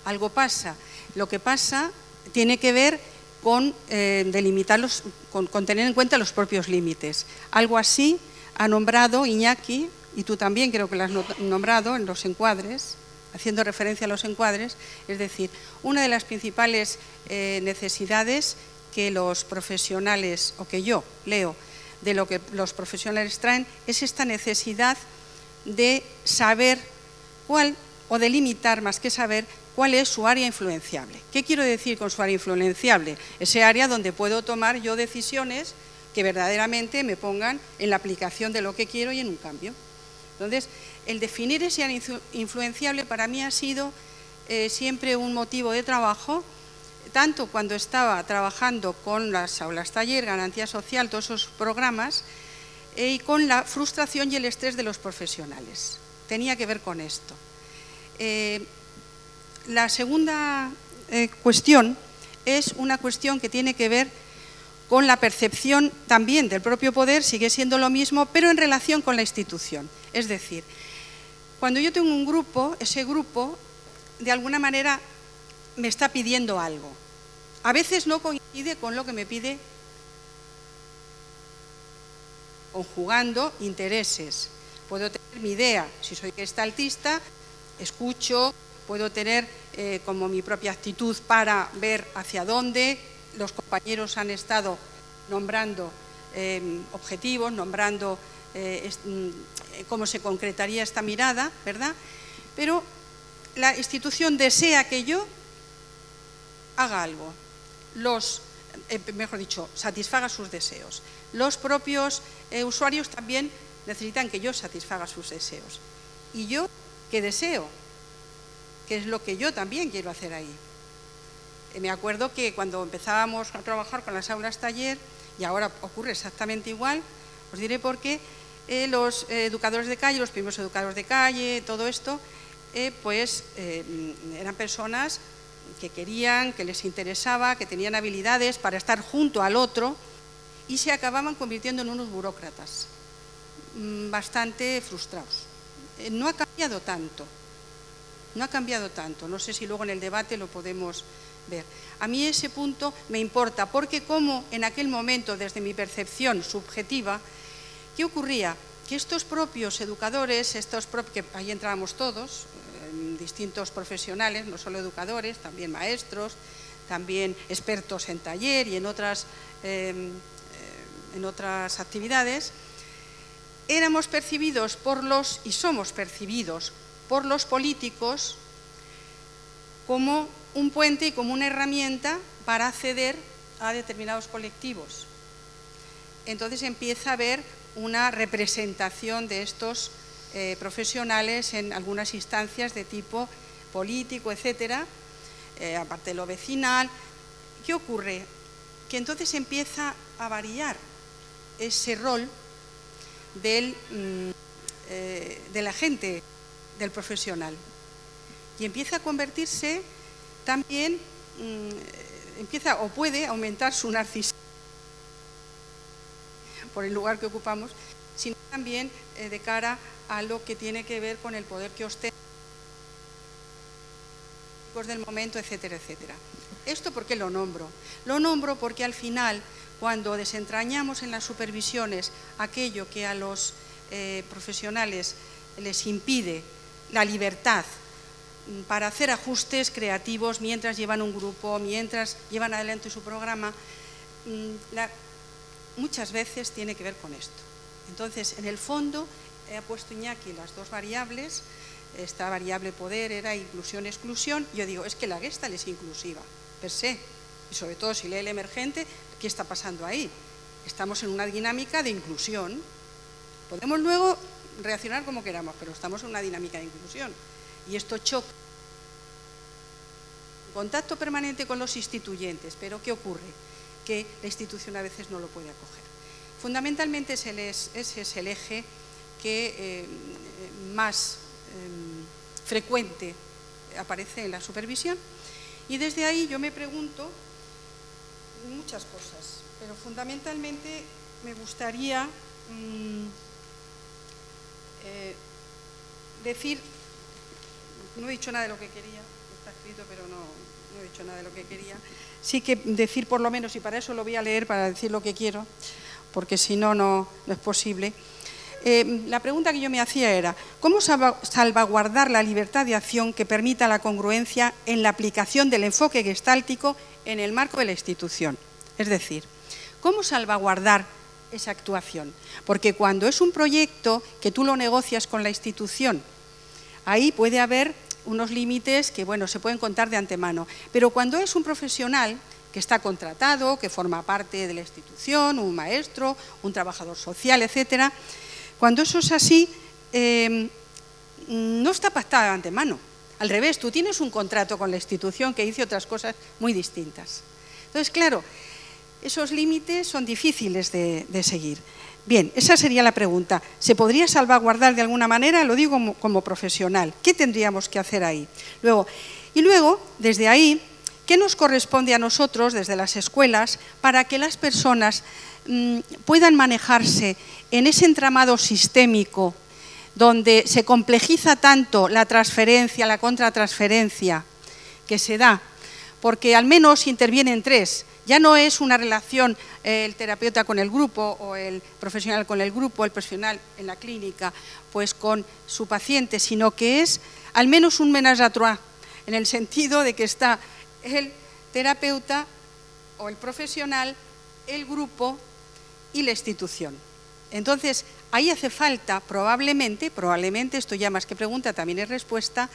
algo pasa. Lo que pasa tiene que ver con delimitarlos, con tener en cuenta los propios límites. Algo así ha nombrado Iñaki, y tú también creo que lo has nombrado en los encuadres, haciendo referencia a los encuadres, es decir, una de las principales necesidades que los profesionales, o que yo leo de lo que los profesionales traen, es esta necesidad de saber cuál, o de limitar más que saber, cuál es su área influenciable. ¿Qué quiero decir con su área influenciable? Ese área donde puedo tomar yo decisiones que verdaderamente me pongan en la aplicación de lo que quiero y en un cambio. Entonces, el definir ese área influenciable para mí ha sido siempre un motivo de trabajo, tanto cuando estaba trabajando con las aulas taller, garantía social, todos esos programas, y con la frustración y el estrés de los profesionales. Tenía que ver con esto. La segunda cuestión es una cuestión que tiene que ver con la percepción también del propio poder, sigue siendo lo mismo, pero en relación con la institución. Es decir, cuando yo tengo un grupo, ese grupo de alguna manera me está pidiendo algo. A veces no coincide con lo que me pide, conjugando intereses. Puedo tener mi idea, si soy gestaltista, escucho, puedo tener como mi propia actitud para ver hacia dónde. Los compañeros han estado nombrando objetivos, nombrando cómo se concretaría esta mirada, ¿verdad? Pero la institución desea que yo haga algo, mejor dicho, satisfaga sus deseos. Los propios usuarios también necesitan que yo satisfaga sus deseos. ¿Y yo qué deseo? ¿Qué es lo que yo también quiero hacer ahí? Me acuerdo que cuando empezábamos a trabajar con las aulas taller, y ahora ocurre exactamente igual, os diré por qué, los educadores de calle, los primeros educadores de calle, todo esto, eran personas que querían, que les interesaba, que tenían habilidades para estar junto al otro y se acababan convirtiendo en unos burócratas bastante frustrados. No ha cambiado tanto, no sé si luego en el debate lo podemos ver. A mí ese punto me importa porque como en aquel momento, desde mi percepción subjetiva, ¿qué ocurría? Que estos propios educadores, que ahí entrábamos todos, distintos profesionales, no solo educadores, también maestros, también expertos en taller y en otras actividades, éramos percibidos y somos percibidos por los políticos como un puente y como una herramienta para acceder a determinados colectivos. Entonces empieza a haber una representación de estos profesionales en algunas instancias de tipo político, etcétera, aparte de lo vecinal. ¿Qué ocurre? Que entonces empieza a variar ese rol del agente, del profesional, y empieza a convertirse también, o puede aumentar su narcisismo por el lugar que ocupamos, sino también de cara a lo que tiene que ver con el poder que ostenta del momento, etcétera, etcétera. ¿Esto por qué lo nombro? Lo nombro porque al final, cuando desentrañamos en las supervisiones aquello que a los profesionales les impide la libertad para hacer ajustes creativos mientras llevan un grupo, mientras llevan adelante su programa, muchas veces tiene que ver con esto. Entonces, en el fondo, ha puesto Iñaki las dos variables. Esta variable poder era inclusión-exclusión. Yo digo, es que la Gestalt es inclusiva, per se. Y sobre todo si lee el emergente, ¿qué está pasando ahí? Estamos en una dinámica de inclusión. Podemos luego reaccionar como queramos, pero estamos en una dinámica de inclusión. Y esto choca. Contacto permanente con los instituyentes, pero ¿qué ocurre? Que la institución a veces no lo puede acoger. Fundamentalmente ese es el eje que más frecuente aparece en la supervisión, y desde ahí yo me pregunto muchas cosas, pero fundamentalmente me gustaría decir, no he dicho nada de lo que quería, está escrito, pero no he dicho nada de lo que quería, sí que decir por lo menos, y para eso lo voy a leer para decir lo que quiero, porque si no, no es posible. La pregunta que yo me hacía era, ¿cómo salvaguardar la libertad de acción que permita la congruencia en la aplicación del enfoque gestáltico en el marco de la institución? Es decir, ¿cómo salvaguardar esa actuación? Porque cuando es un proyecto que tú lo negocias con la institución, ahí puede haber unos límites que, bueno, se pueden contar de antemano. Pero cuando es un profesional que está contratado, que forma parte de la institución, un maestro, un trabajador social, etcétera, cuando eso es así, no está pactado de antemano. Al revés, tú tienes un contrato con la institución que dice otras cosas muy distintas. Entonces, claro, esos límites son difíciles de seguir. Bien, esa sería la pregunta. ¿Se podría salvaguardar de alguna manera? Lo digo como profesional. ¿Qué tendríamos que hacer ahí? Luego, desde ahí, ¿qué nos corresponde a nosotros, desde las escuelas, para que las personas puedan manejarse en ese entramado sistémico donde se complejiza tanto la transferencia, la contratransferencia que se da? Porque al menos intervienen tres. Ya no es una relación el terapeuta con el grupo o el profesional con el grupo, el profesional en la clínica, pues con su paciente, sino que es al menos un ménage à trois, en el sentido de que está el terapeuta o el profesional, el grupo y la institución. Entonces, ahí hace falta probablemente, esto ya más que pregunta, también es respuesta,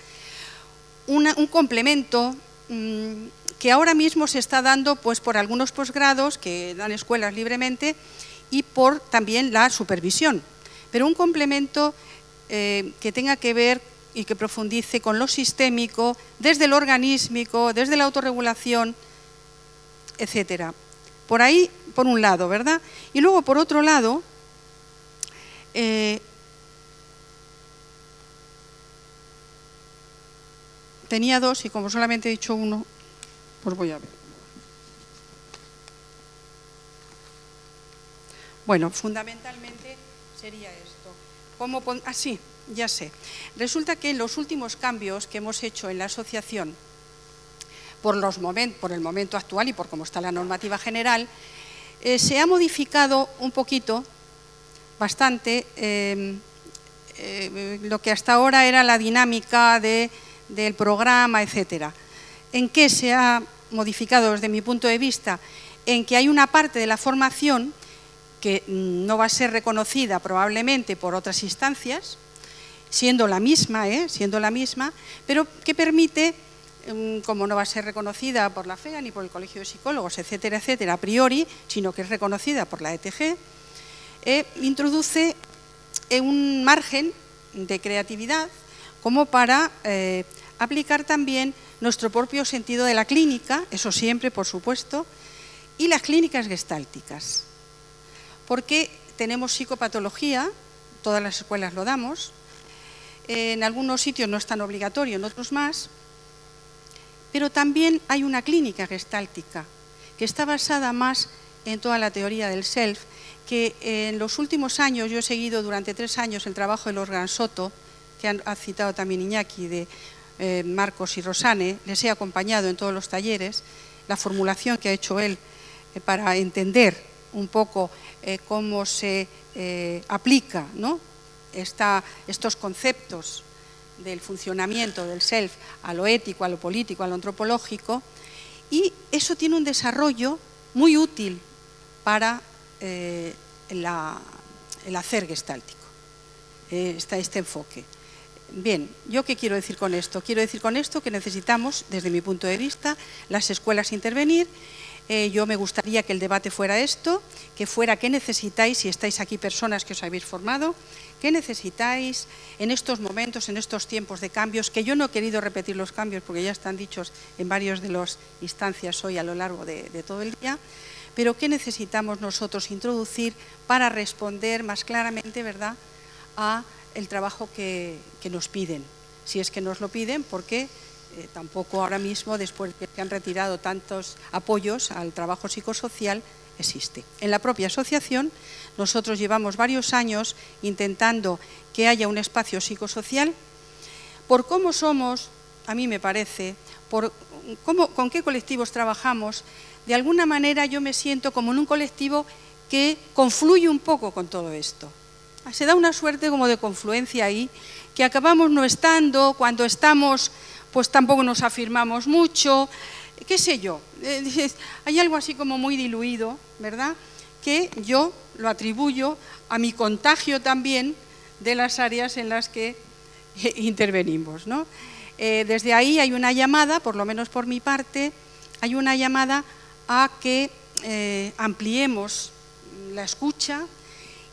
un complemento que ahora mismo se está dando pues, por algunos posgrados que dan escuelas libremente y por también la supervisión, pero un complemento que tenga que ver y que profundice con lo sistémico, desde lo organísmico, desde la autorregulación, etcétera. Por ahí, por un lado, ¿verdad? Y luego, por otro lado, tenía dos y como solamente he dicho uno, pues voy a ver. Bueno, fundamentalmente sería esto. Sí, ya sé. Resulta que en los últimos cambios que hemos hecho en la asociación, por el momento actual y por cómo está la normativa general, se ha modificado un poquito, bastante, lo que hasta ahora era la dinámica del programa, etcétera. ¿En qué se ha modificado desde mi punto de vista? En que hay una parte de la formación que no va a ser reconocida probablemente por otras instancias, siendo la misma, pero que permite, como no va a ser reconocida por la FEA ni por el Colegio de Psicólogos, etcétera, etcétera, a priori, sino que es reconocida por la ETG, introduce un margen de creatividad como para aplicar también nuestro propio sentido de la clínica, eso siempre, por supuesto, y las clínicas gestálticas. Porque tenemos psicopatología, todas las escuelas lo damos, en algunos sitios no es tan obligatorio, en otros más, pero también hay una clínica gestáltica que está basada más en toda la teoría del self, que en los últimos años, yo he seguido durante 3 años el trabajo de los Gran Soto, que ha citado también Iñaki, de Marcos y Rosane, les he acompañado en todos los talleres, la formulación que ha hecho él para entender un poco cómo se aplica, ¿no?, estos conceptos del funcionamiento del self a lo ético, a lo político, a lo antropológico, y eso tiene un desarrollo muy útil para el hacer gestáltico, este enfoque. Bien, ¿yo qué quiero decir con esto? Quiero decir con esto que necesitamos, desde mi punto de vista, las escuelas intervenir. Yo me gustaría que el debate fuera esto, que fuera qué necesitáis, si estáis aquí personas que os habéis formado, qué necesitáis en estos momentos, en estos tiempos de cambios, que yo no he querido repetir los cambios porque ya están dichos en varias de las instancias hoy a lo largo de todo el día, pero qué necesitamos nosotros introducir para responder más claramente, ¿verdad?, a el trabajo que nos piden, si es que nos lo piden, porque tampoco ahora mismo, después de que se han retirado tantos apoyos al trabajo psicosocial, existe. En la propia asociación nosotros llevamos varios años intentando que haya un espacio psicosocial. Por cómo somos, a mí me parece, con qué colectivos trabajamos, de alguna manera yo me siento como en un colectivo que confluye un poco con todo esto. Se da una suerte como de confluencia ahí, que acabamos no estando, cuando estamos pues tampoco nos afirmamos mucho, qué sé yo, hay algo así como muy diluido, ¿verdad?, que yo lo atribuyo a mi contagio también de las áreas en las que intervenimos, ¿no? Desde ahí hay una llamada, por lo menos por mi parte, hay una llamada a que ampliemos la escucha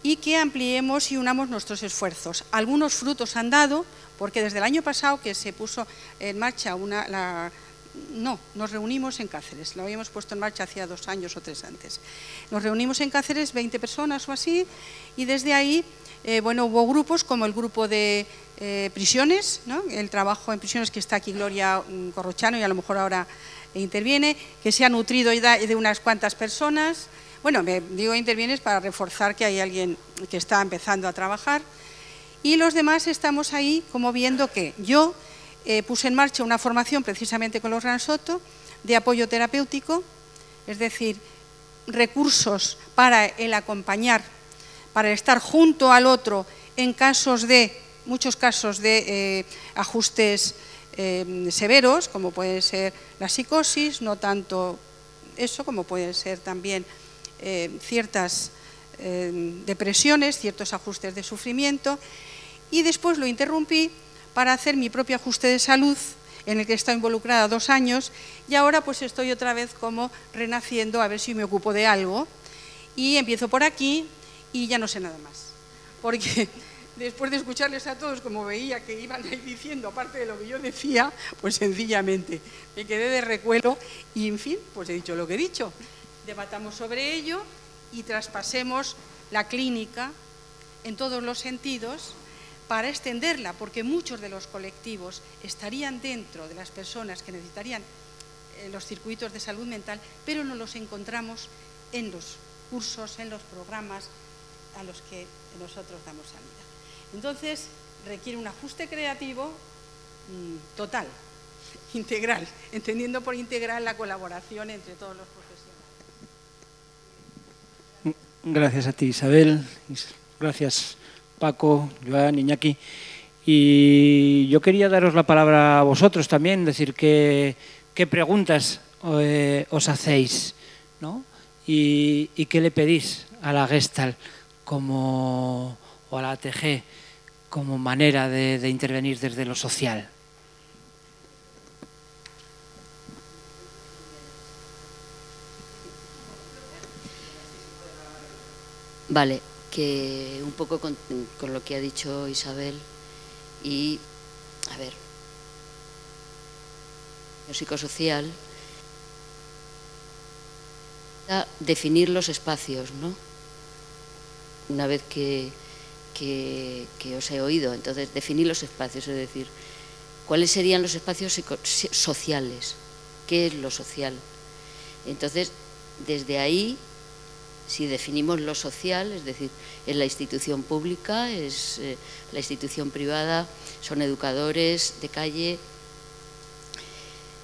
y que ampliemos y unamos nuestros esfuerzos. Algunos frutos han dado, porque desde el año pasado que se puso en marcha nos reunimos en Cáceres, lo habíamos puesto en marcha hacía 2 años o 3 antes. Nos reunimos en Cáceres, 20 personas o así, y desde ahí, hubo grupos como el grupo de prisiones, ¿no? El trabajo en prisiones, que está aquí Gloria Corrochano y a lo mejor ahora interviene, que se ha nutrido de unas cuantas personas. Bueno, me digo intervienes para reforzar que hay alguien que está empezando a trabajar. Y los demás estamos ahí como viendo que yo puse en marcha una formación precisamente con los Gran Soto de apoyo terapéutico, es decir, recursos para el acompañar, para estar junto al otro en muchos casos de ajustes severos, como puede ser la psicosis, no tanto eso, como pueden ser también ciertas depresiones, ciertos ajustes de sufrimiento, y después lo interrumpí para hacer mi propio ajuste de salud, en el que he estado involucrada 2 años, y ahora pues estoy otra vez como renaciendo a ver si me ocupo de algo, y empiezo por aquí y ya no sé nada más, porque después de escucharles a todos, como veía que iban ahí diciendo, aparte de lo que yo decía, pues sencillamente me quedé de recuelo y, en fin, pues he dicho lo que he dicho. Debatamos sobre ello y traspasemos la clínica en todos los sentidos para extenderla, porque muchos de los colectivos estarían dentro de las personas que necesitarían los circuitos de salud mental, pero no los encontramos en los cursos, en los programas a los que nosotros damos salida. Entonces, requiere un ajuste creativo total, integral, entendiendo por integral la colaboración entre todos los profesionales. Gracias a ti, Isabel. Gracias, Paco, Joan, Iñaki. Y yo quería daros la palabra a vosotros también, decir qué preguntas os hacéis, ¿no? Y qué le pedís a la Gestalt o a la ATG como manera de intervenir desde lo social. Vale, que un poco con lo que ha dicho Isabel y, a ver, lo psicosocial, definir los espacios, ¿no? Una vez que os he oído, entonces definir los espacios, es decir, ¿cuáles serían los espacios sociales? ¿Qué es lo social? Entonces, desde ahí, si definimos lo social, es decir, es la institución pública, es la institución privada, son educadores de calle,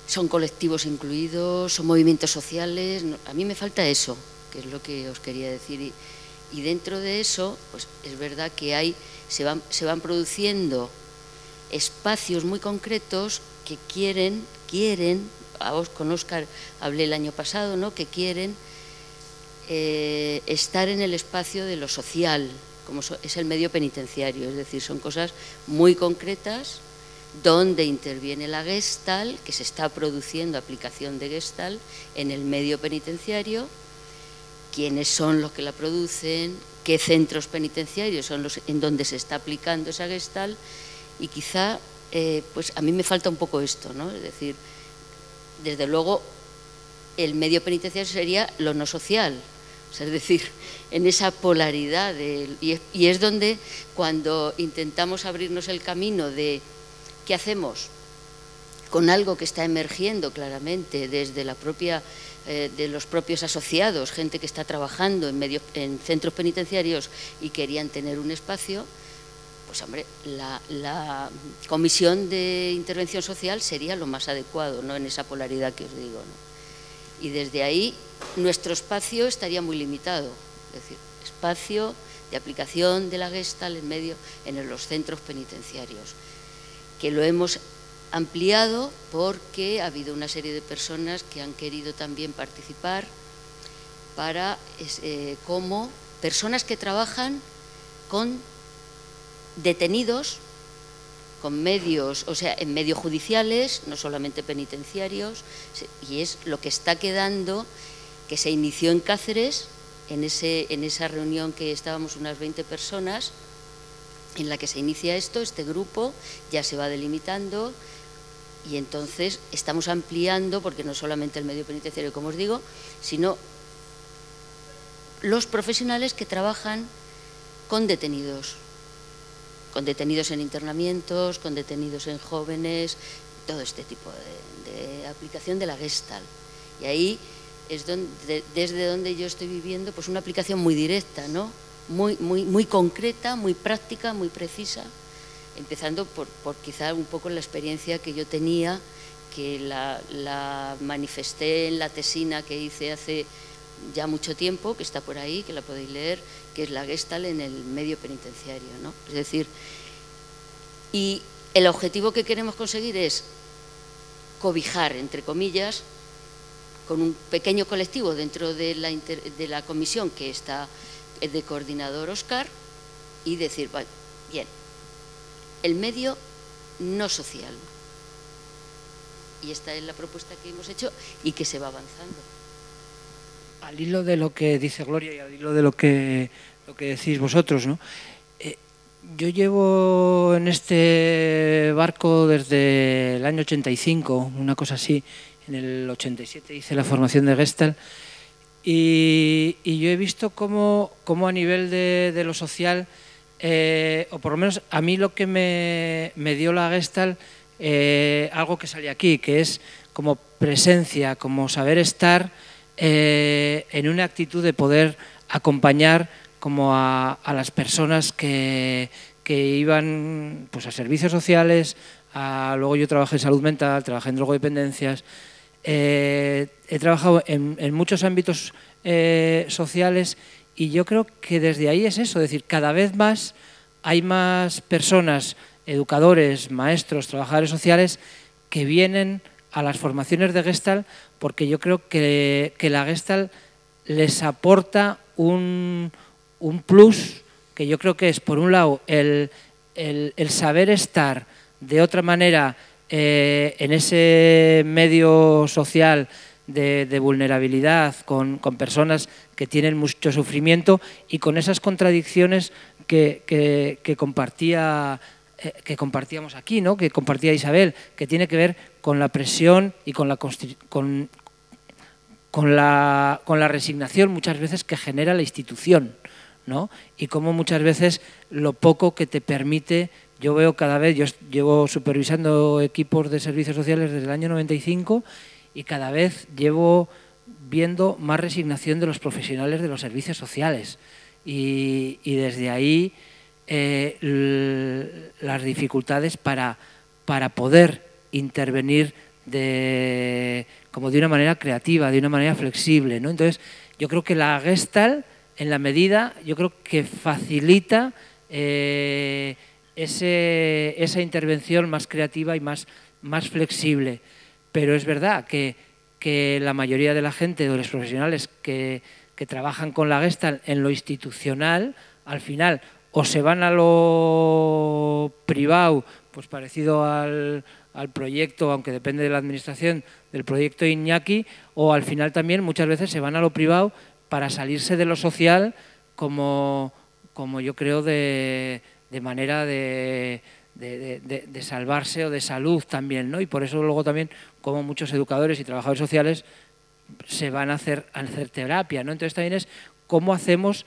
son colectivos incluidos, son movimientos sociales. A mí me falta eso, que es lo que os quería decir. Y dentro de eso, pues es verdad que se van produciendo espacios muy concretos que quieren, con Óscar hablé el año pasado, ¿no? Que quieren estar en el espacio de lo social, como es el medio penitenciario, es decir, son cosas muy concretas donde interviene la Gestalt, que se está produciendo aplicación de Gestalt en el medio penitenciario, quiénes son los que la producen, qué centros penitenciarios son los en donde se está aplicando esa Gestalt, y quizá pues a mí me falta un poco esto, ¿no? Es decir, desde luego el medio penitenciario sería lo no social, o sea, es decir, en esa polaridad y es donde cuando intentamos abrirnos el camino de qué hacemos con algo que está emergiendo claramente desde la propia de los propios asociados, gente que está trabajando en centros penitenciarios y querían tener un espacio, pues hombre, la comisión de intervención social sería lo más adecuado, ¿no? En esa polaridad que os digo, ¿no? Y desde ahí nuestro espacio estaría muy limitado, es decir, espacio de aplicación de la Gestalt en los centros penitenciarios, que lo hemos ampliado porque ha habido una serie de personas que han querido también participar como personas que trabajan con detenidos con medios, o sea, en medios judiciales, no solamente penitenciarios, y es lo que está quedando, que se inició en Cáceres, en esa reunión que estábamos unas 20 personas, en la que se inicia este grupo, ya se va delimitando, y entonces estamos ampliando, porque no solamente el medio penitenciario, como os digo, sino los profesionales que trabajan con detenidos en internamientos, con detenidos en jóvenes, todo este tipo de aplicación de la Gestalt. Y ahí es desde donde yo estoy viviendo pues una aplicación muy directa, ¿no? Muy concreta, muy práctica, muy precisa, empezando por quizá un poco la experiencia que yo tenía, que la manifesté en la tesina que hice hace ya mucho tiempo, que está por ahí, que la podéis leer, que es la Gestalt en el medio penitenciario, ¿no? Es decir, y el objetivo que queremos conseguir es cobijar, entre comillas, con un pequeño colectivo dentro de la comisión que está de coordinador Óscar, y decir, vale, bien, el medio no social. Y esta es la propuesta que hemos hecho y que se va avanzando. Al hilo de lo que dice Gloria y al hilo de lo que decís vosotros, ¿no? Yo llevo en este barco desde el año 85, una cosa así. En el 87 hice la formación de Gestalt y yo he visto cómo a nivel de lo social, o por lo menos a mí lo que me dio la Gestalt, algo que sale aquí, que es como presencia, como saber estar en una actitud de poder acompañar como a las personas que iban pues a servicios sociales, luego yo trabajé en salud mental, trabajé en drogodependencias, he trabajado en muchos ámbitos sociales, y yo creo que desde ahí es eso, es decir, cada vez más hay más personas, educadores, maestros, trabajadores sociales que vienen a las formaciones de Gestalt, porque yo creo que la Gestalt les aporta un plus, que yo creo que es, por un lado, el saber estar de otra manera en ese medio social de vulnerabilidad, con personas que tienen mucho sufrimiento y con esas contradicciones que compartíamos aquí, ¿no? Que compartía Isabel, que tiene que ver con la presión y con la resignación muchas veces que genera la institución, ¿no? Y cómo muchas veces lo poco que te permite. Yo veo cada vez, yo llevo supervisando equipos de servicios sociales desde el año 95 y cada vez llevo viendo más resignación de los profesionales de los servicios sociales, y desde ahí las dificultades para poder intervenir como de una manera creativa, de una manera flexible, ¿no? Entonces, yo creo que la Gestalt, en la medida, yo creo que facilita esa intervención más creativa y más flexible. Pero es verdad que la mayoría de la gente, de los profesionales que trabajan con la Gestalt en lo institucional, al final o se van a lo privado, pues parecido al proyecto, aunque depende de la administración, del proyecto Iñaki, o al final también muchas veces se van a lo privado para salirse de lo social, como yo creo de manera de salvarse o de salud también, ¿no? Y por eso luego también como muchos educadores y trabajadores sociales se van a hacer terapia, ¿no? Entonces también es cómo hacemos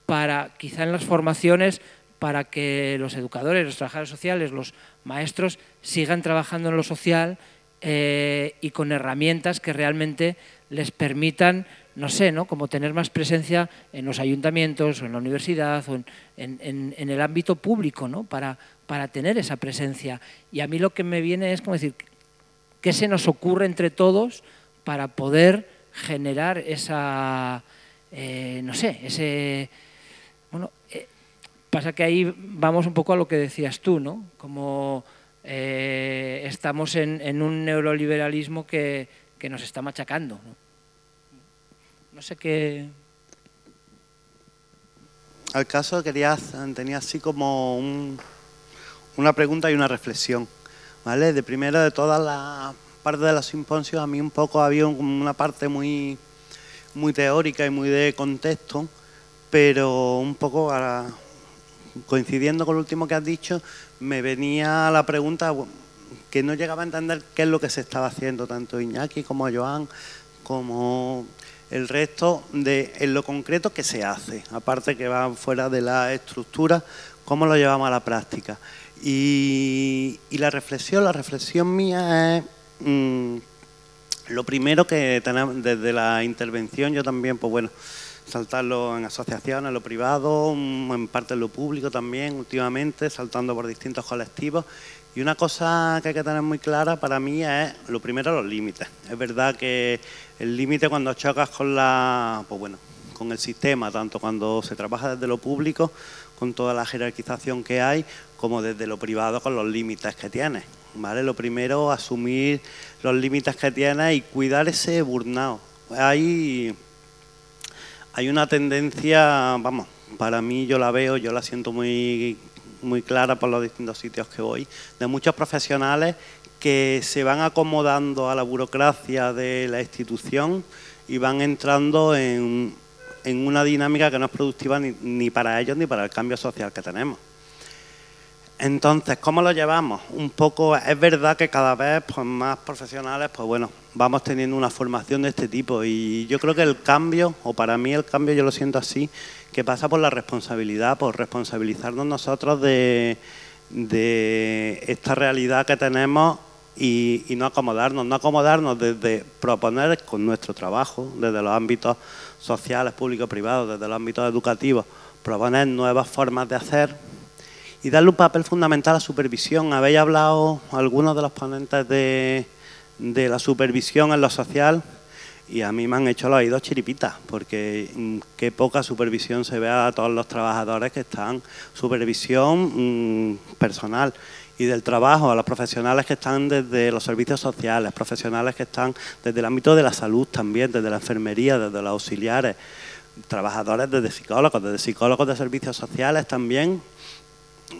para, quizá en las formaciones, para que los educadores, los trabajadores sociales, los maestros sigan trabajando en lo social y con herramientas que realmente les permitan, no sé, ¿no? Como tener más presencia en los ayuntamientos o en la universidad o en el ámbito público, ¿no? Para tener esa presencia. Y a mí lo que me viene es como decir, ¿qué se nos ocurre entre todos para poder generar esa, no sé, ese... Bueno, pasa que ahí vamos un poco a lo que decías tú, ¿no? Como estamos en un neoliberalismo que nos está machacando, ¿no? No sé qué... Al caso tenía así como una pregunta y una reflexión, ¿vale? De primero, de todas las partes de los simposios, a mí un poco había una parte muy teórica y muy de contexto, pero un poco ahora, coincidiendo con lo último que has dicho, me venía la pregunta que no llegaba a entender qué es lo que se estaba haciendo, tanto Iñaki como Joan, como el resto, en lo concreto que se hace, aparte que va fuera de la estructura, cómo lo llevamos a la práctica. Y la reflexión mía es, lo primero que tenemos desde la intervención, yo también, pues bueno, saltarlo en asociaciones, en lo privado, en parte en lo público también, últimamente, saltando por distintos colectivos. Y una cosa que hay que tener muy clara para mí es, lo primero, los límites. Es verdad que el límite cuando chocas con con el sistema, tanto cuando se trabaja desde lo público, con toda la jerarquización que hay, como desde lo privado con los límites que tienes, ¿vale? Lo primero, asumir los límites que tienes y cuidar ese burnout. Hay una tendencia, vamos, para mí yo la veo, yo la siento muy clara por los distintos sitios que voy, de muchos profesionales que se van acomodando a la burocracia de la institución y van entrando en una dinámica que no es productiva ni para ellos ni para el cambio social que tenemos. Entonces, ¿cómo lo llevamos? Un poco, es verdad que cada vez pues, más profesionales, pues bueno, vamos teniendo una formación de este tipo y yo creo que el cambio, o para mí el cambio yo lo siento así, que pasa por la responsabilidad, por responsabilizarnos nosotros de esta realidad que tenemos y no acomodarnos desde proponer con nuestro trabajo, desde los ámbitos sociales, públicos, privados, desde los ámbitos educativos, proponer nuevas formas de hacer y darle un papel fundamental a la supervisión. Habéis hablado algunos de los ponentes de la supervisión en lo social y a mí me han hecho los oídos chiripitas porque qué poca supervisión se ve a todos los trabajadores que están, supervisión personal y del trabajo, a los profesionales que están desde los servicios sociales, profesionales que están desde el ámbito de la salud también, desde la enfermería, desde los auxiliares, trabajadores desde psicólogos de servicios sociales también.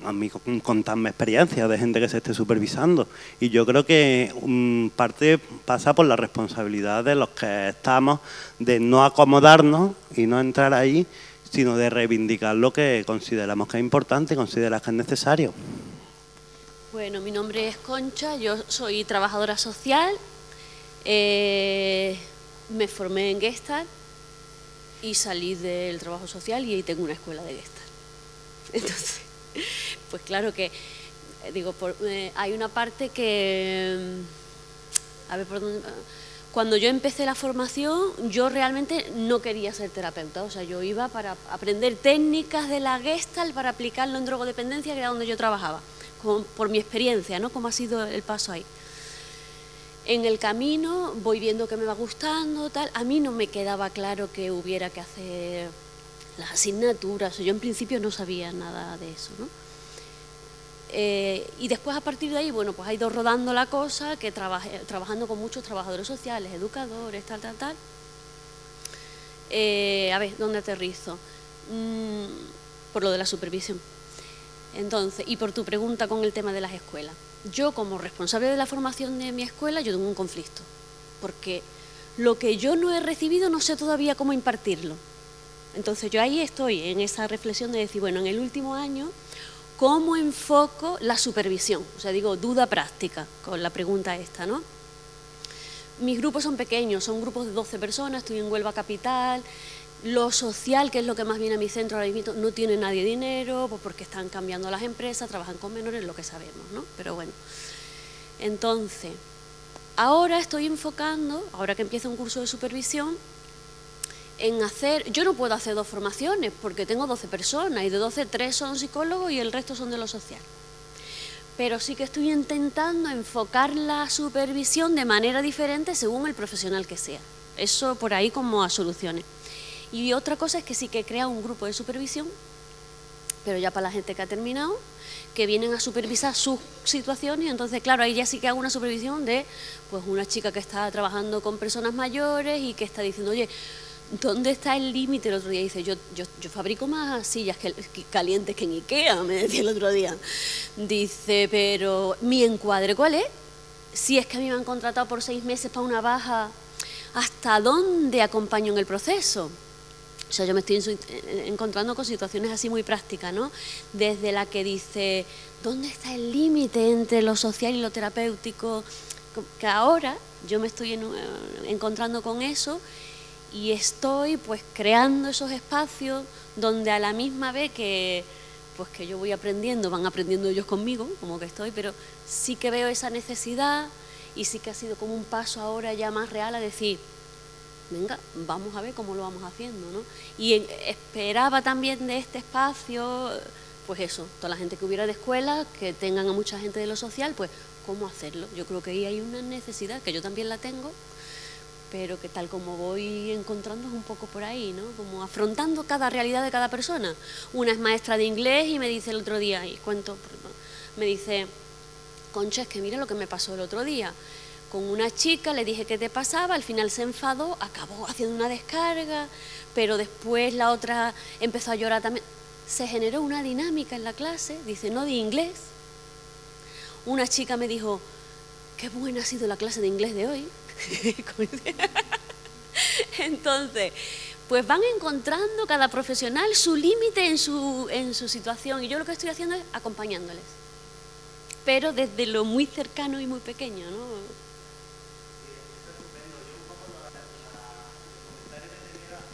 A mí contarme experiencias de gente que se esté supervisando y yo creo que parte pasa por la responsabilidad de los que estamos de no acomodarnos y no entrar ahí, sino de reivindicar lo que consideramos que es importante y consideramos que es necesario. Bueno, mi nombre es Concha, yo soy trabajadora social, me formé en Gestalt y salí del trabajo social y ahí tengo una escuela de Gestalt. Entonces, pues claro que, digo, hay una parte que, a ver, cuando yo empecé la formación, yo realmente no quería ser terapeuta, o sea, yo iba para aprender técnicas de la Gestalt para aplicarlo en drogodependencia, que era donde yo trabajaba, por mi experiencia, ¿no? Cómo ha sido el paso ahí. En el camino voy viendo que me va gustando, tal. A mí no me quedaba claro que hubiera que hacer las asignaturas, yo en principio no sabía nada de eso, ¿no? Y después a partir de ahí, bueno, pues ha ido rodando la cosa, que trabajando con muchos trabajadores sociales, educadores, tal. A ver, ¿dónde aterrizo? Por lo de la supervisión. Entonces, y por tu pregunta con el tema de las escuelas. Yo, como responsable de la formación de mi escuela, yo tengo un conflicto, porque lo que yo no he recibido no sé todavía cómo impartirlo. Entonces, yo ahí estoy en esa reflexión de decir, bueno, en el último año, ¿cómo enfoco la supervisión? O sea, digo, duda práctica con la pregunta esta, ¿no? Mis grupos son pequeños, son grupos de 12 personas, estoy en Huelva Capital. Lo social, que es lo que más viene a mi centro ahora mismo, no tiene nadie dinero, pues porque están cambiando las empresas, trabajan con menores, lo que sabemos, ¿no? Pero bueno, entonces, ahora estoy enfocando, ahora que empieza un curso de supervisión, en hacer, yo no puedo hacer 2 formaciones porque tengo 12 personas y de 12, 3 son psicólogos y el resto son de lo social. Pero sí que estoy intentando enfocar la supervisión de manera diferente según el profesional que sea. Eso por ahí como a soluciones. Y otra cosa es que sí que he creado un grupo de supervisión, pero ya para la gente que ha terminado, que vienen a supervisar sus situaciones, y entonces claro, ahí ya sí que hago una supervisión de pues una chica que está trabajando con personas mayores y que está diciendo, oye, ¿dónde está el límite? El otro día dice, yo fabrico más sillas calientes que en Ikea, me decía el otro día. Dice, pero ¿mi encuadre cuál es? Si es que a mí me han contratado por 6 meses para una baja, ¿hasta dónde acompaño en el proceso? O sea, yo me estoy encontrando con situaciones así muy prácticas, ¿no? Desde la que dice, ¿dónde está el límite entre lo social y lo terapéutico? Que ahora yo me estoy encontrando con eso y estoy pues creando esos espacios donde a la misma vez que yo voy aprendiendo, van aprendiendo ellos conmigo, como que estoy, pero sí que veo esa necesidad y sí que ha sido como un paso ahora ya más real a decir, venga, vamos a ver cómo lo vamos haciendo, ¿no? Y esperaba también de este espacio, pues eso, toda la gente que hubiera de escuela, que tengan a mucha gente de lo social, pues cómo hacerlo. Yo creo que ahí hay una necesidad, que yo también la tengo, pero que tal como voy encontrando es un poco por ahí, ¿no? Como afrontando cada realidad de cada persona. Una es maestra de inglés y me dice el otro día, y cuento, me dice, Concha, es que mira lo que me pasó el otro día. Con una chica le dije qué te pasaba, al final se enfadó, acabó haciendo una descarga, pero después la otra empezó a llorar también. Se generó una dinámica en la clase, dice, no di inglés. Una chica me dijo, qué buena ha sido la clase de inglés de hoy. Entonces, pues van encontrando cada profesional su límite en su situación y yo lo que estoy haciendo es acompañándoles, pero desde lo muy cercano y muy pequeño, ¿no?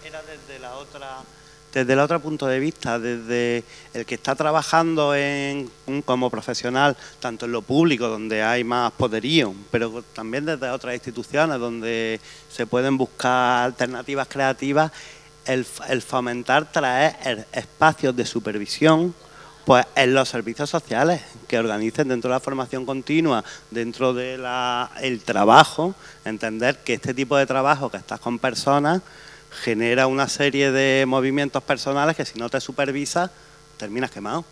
Era desde el otro punto de vista, desde el que está trabajando como profesional, tanto en lo público, donde hay más poderío, pero también desde otras instituciones, donde se pueden buscar alternativas creativas, el fomentar, traer espacios de supervisión pues en los servicios sociales que organicen dentro de la formación continua, dentro del trabajo, entender que este tipo de trabajo que estás con personas genera una serie de movimientos personales que si no te supervisas terminas quemado.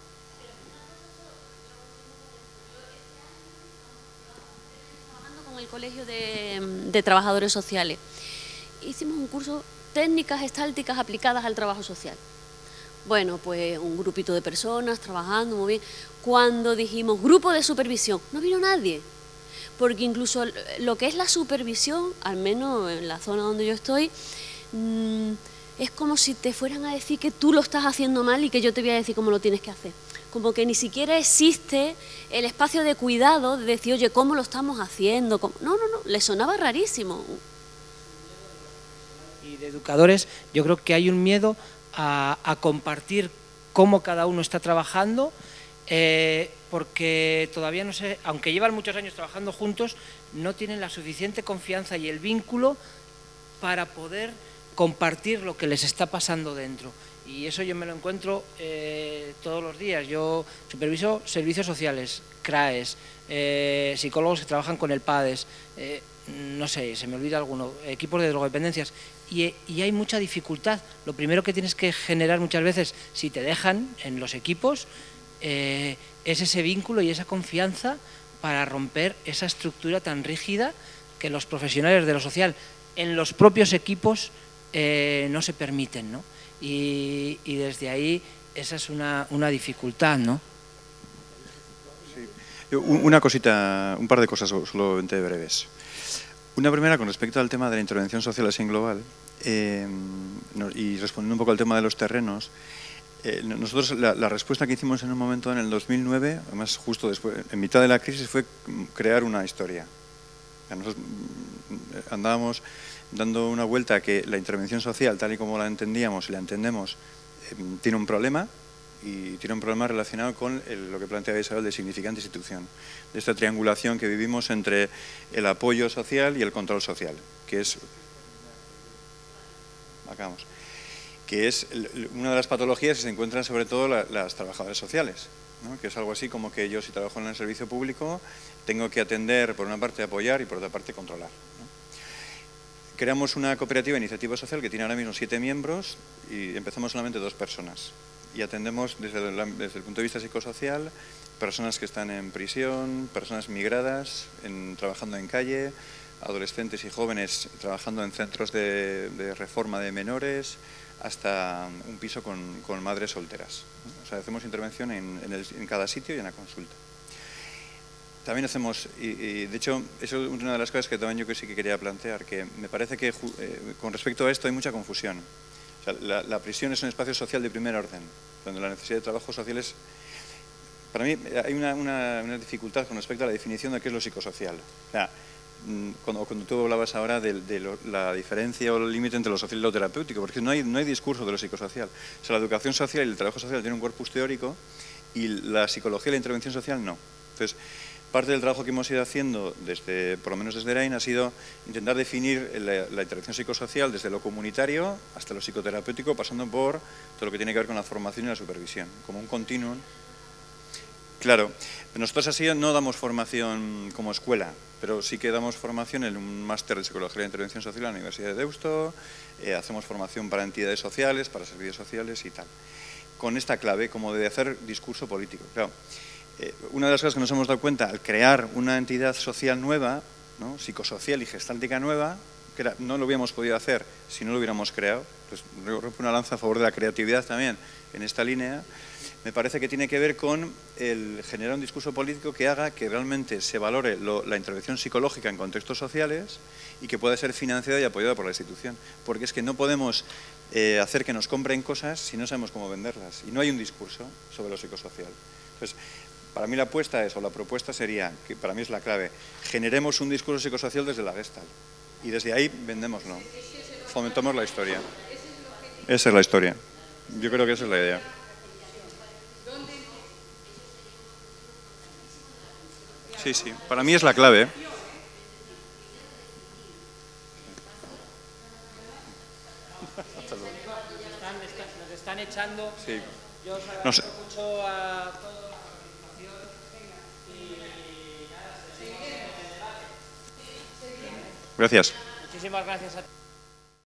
Trabajando con el Colegio de Trabajadores Sociales, hicimos un curso técnicas gestálticas aplicadas al trabajo social. Bueno, pues un grupito de personas trabajando muy bien. Cuando dijimos grupo de supervisión, no vino nadie, porque incluso lo que es la supervisión, al menos en la zona donde yo estoy, es como si te fueran a decir que tú lo estás haciendo mal y que yo te voy a decir cómo lo tienes que hacer. Como que ni siquiera existe el espacio de cuidado de decir, oye, ¿cómo lo estamos haciendo? No, le sonaba rarísimo. Y de educadores, yo creo que hay un miedo a compartir cómo cada uno está trabajando, porque todavía no sé, aunque llevan muchos años trabajando juntos, no tienen la suficiente confianza y el vínculo para poder compartir lo que les está pasando dentro. Y eso yo me lo encuentro todos los días. Yo superviso servicios sociales, CRAES, psicólogos que trabajan con el PADES, no sé, se me olvida alguno, equipos de drogodependencias, y hay mucha dificultad. Lo primero que tienes que generar muchas veces, si te dejan en los equipos, es ese vínculo y esa confianza para romper esa estructura tan rígida que los profesionales de lo social en los propios equipos no se permiten, ¿no? Y desde ahí esa es una dificultad, ¿no? Sí. Una cosita, un par de cosas solamente breves. Una primera con respecto al tema de la intervención social así en global y respondiendo un poco al tema de los terrenos. Nosotros la respuesta que hicimos en un momento en el 2009, además justo después, en mitad de la crisis, fue crear una historia. Nosotros andábamos dando una vuelta a que la intervención social, tal y como la entendíamos y la entendemos, tiene un problema, y tiene un problema relacionado con lo que planteaba Isabel de significante institución, de esta triangulación que vivimos entre el apoyo social y el control social, que es una de las patologías que se encuentran sobre todo las trabajadoras sociales, ¿no? Que es algo así como que yo, si trabajo en el servicio público, tengo que atender, por una parte apoyar y por otra parte controlar, ¿no? Creamos una cooperativa de iniciativa social que tiene ahora mismo 7 miembros y empezamos solamente 2 personas. Y atendemos desde el punto de vista psicosocial, personas que están en prisión, personas migradas, trabajando en calle, adolescentes y jóvenes trabajando en centros de reforma de menores, hasta un piso con madres solteras. O sea, hacemos intervención en cada sitio y en la consulta. También hacemos, y de hecho, eso es una de las cosas que también yo sí que quería plantear, que me parece que con respecto a esto hay mucha confusión. O sea, la prisión es un espacio social de primer orden, donde la necesidad de trabajo social es... Para mí hay una dificultad con respecto a la definición de qué es lo psicosocial. O sea, cuando tú hablabas ahora de la diferencia o el límite entre lo social y lo terapéutico, porque no hay discurso de lo psicosocial. O sea, la educación social y el trabajo social tienen un corpus teórico y la psicología y la intervención social no. Entonces, parte del trabajo que hemos ido haciendo, por lo menos desde ERAIN, ha sido intentar definir la intervención psicosocial desde lo comunitario hasta lo psicoterapéutico, pasando por todo lo que tiene que ver con la formación y la supervisión, como un continuum. Claro, nosotros así no damos formación como escuela, pero sí que damos formación en un máster de Psicología de Intervención Social en la Universidad de Deusto, hacemos formación para entidades sociales, para servicios sociales y tal. Con esta clave, como de hacer discurso político. Claro, una de las cosas que nos hemos dado cuenta al crear una entidad social nueva, ¿no?, psicosocial y gestáltica nueva, que no lo hubiéramos podido hacer si no lo hubiéramos creado, pues rompo una lanza a favor de la creatividad también en esta línea. Me parece que tiene que ver con el generar un discurso político que haga que realmente se valore la intervención psicológica en contextos sociales y que pueda ser financiada y apoyada por la institución. Porque es que no podemos hacer que nos compren cosas si no sabemos cómo venderlas. Y no hay un discurso sobre lo psicosocial. Entonces, para mí la apuesta es, o la propuesta sería, que para mí es la clave, generemos un discurso psicosocial desde la Gestalt. Y desde ahí vendémoslo. Fomentamos la historia. Esa es la historia. Yo creo que esa es la idea. Sí, sí. Para mí es la clave. Nos están echando. Sí. Yo os agradezco mucho a todos la participación y nada, seguimos en el debate. Gracias. Muchísimas gracias a todos.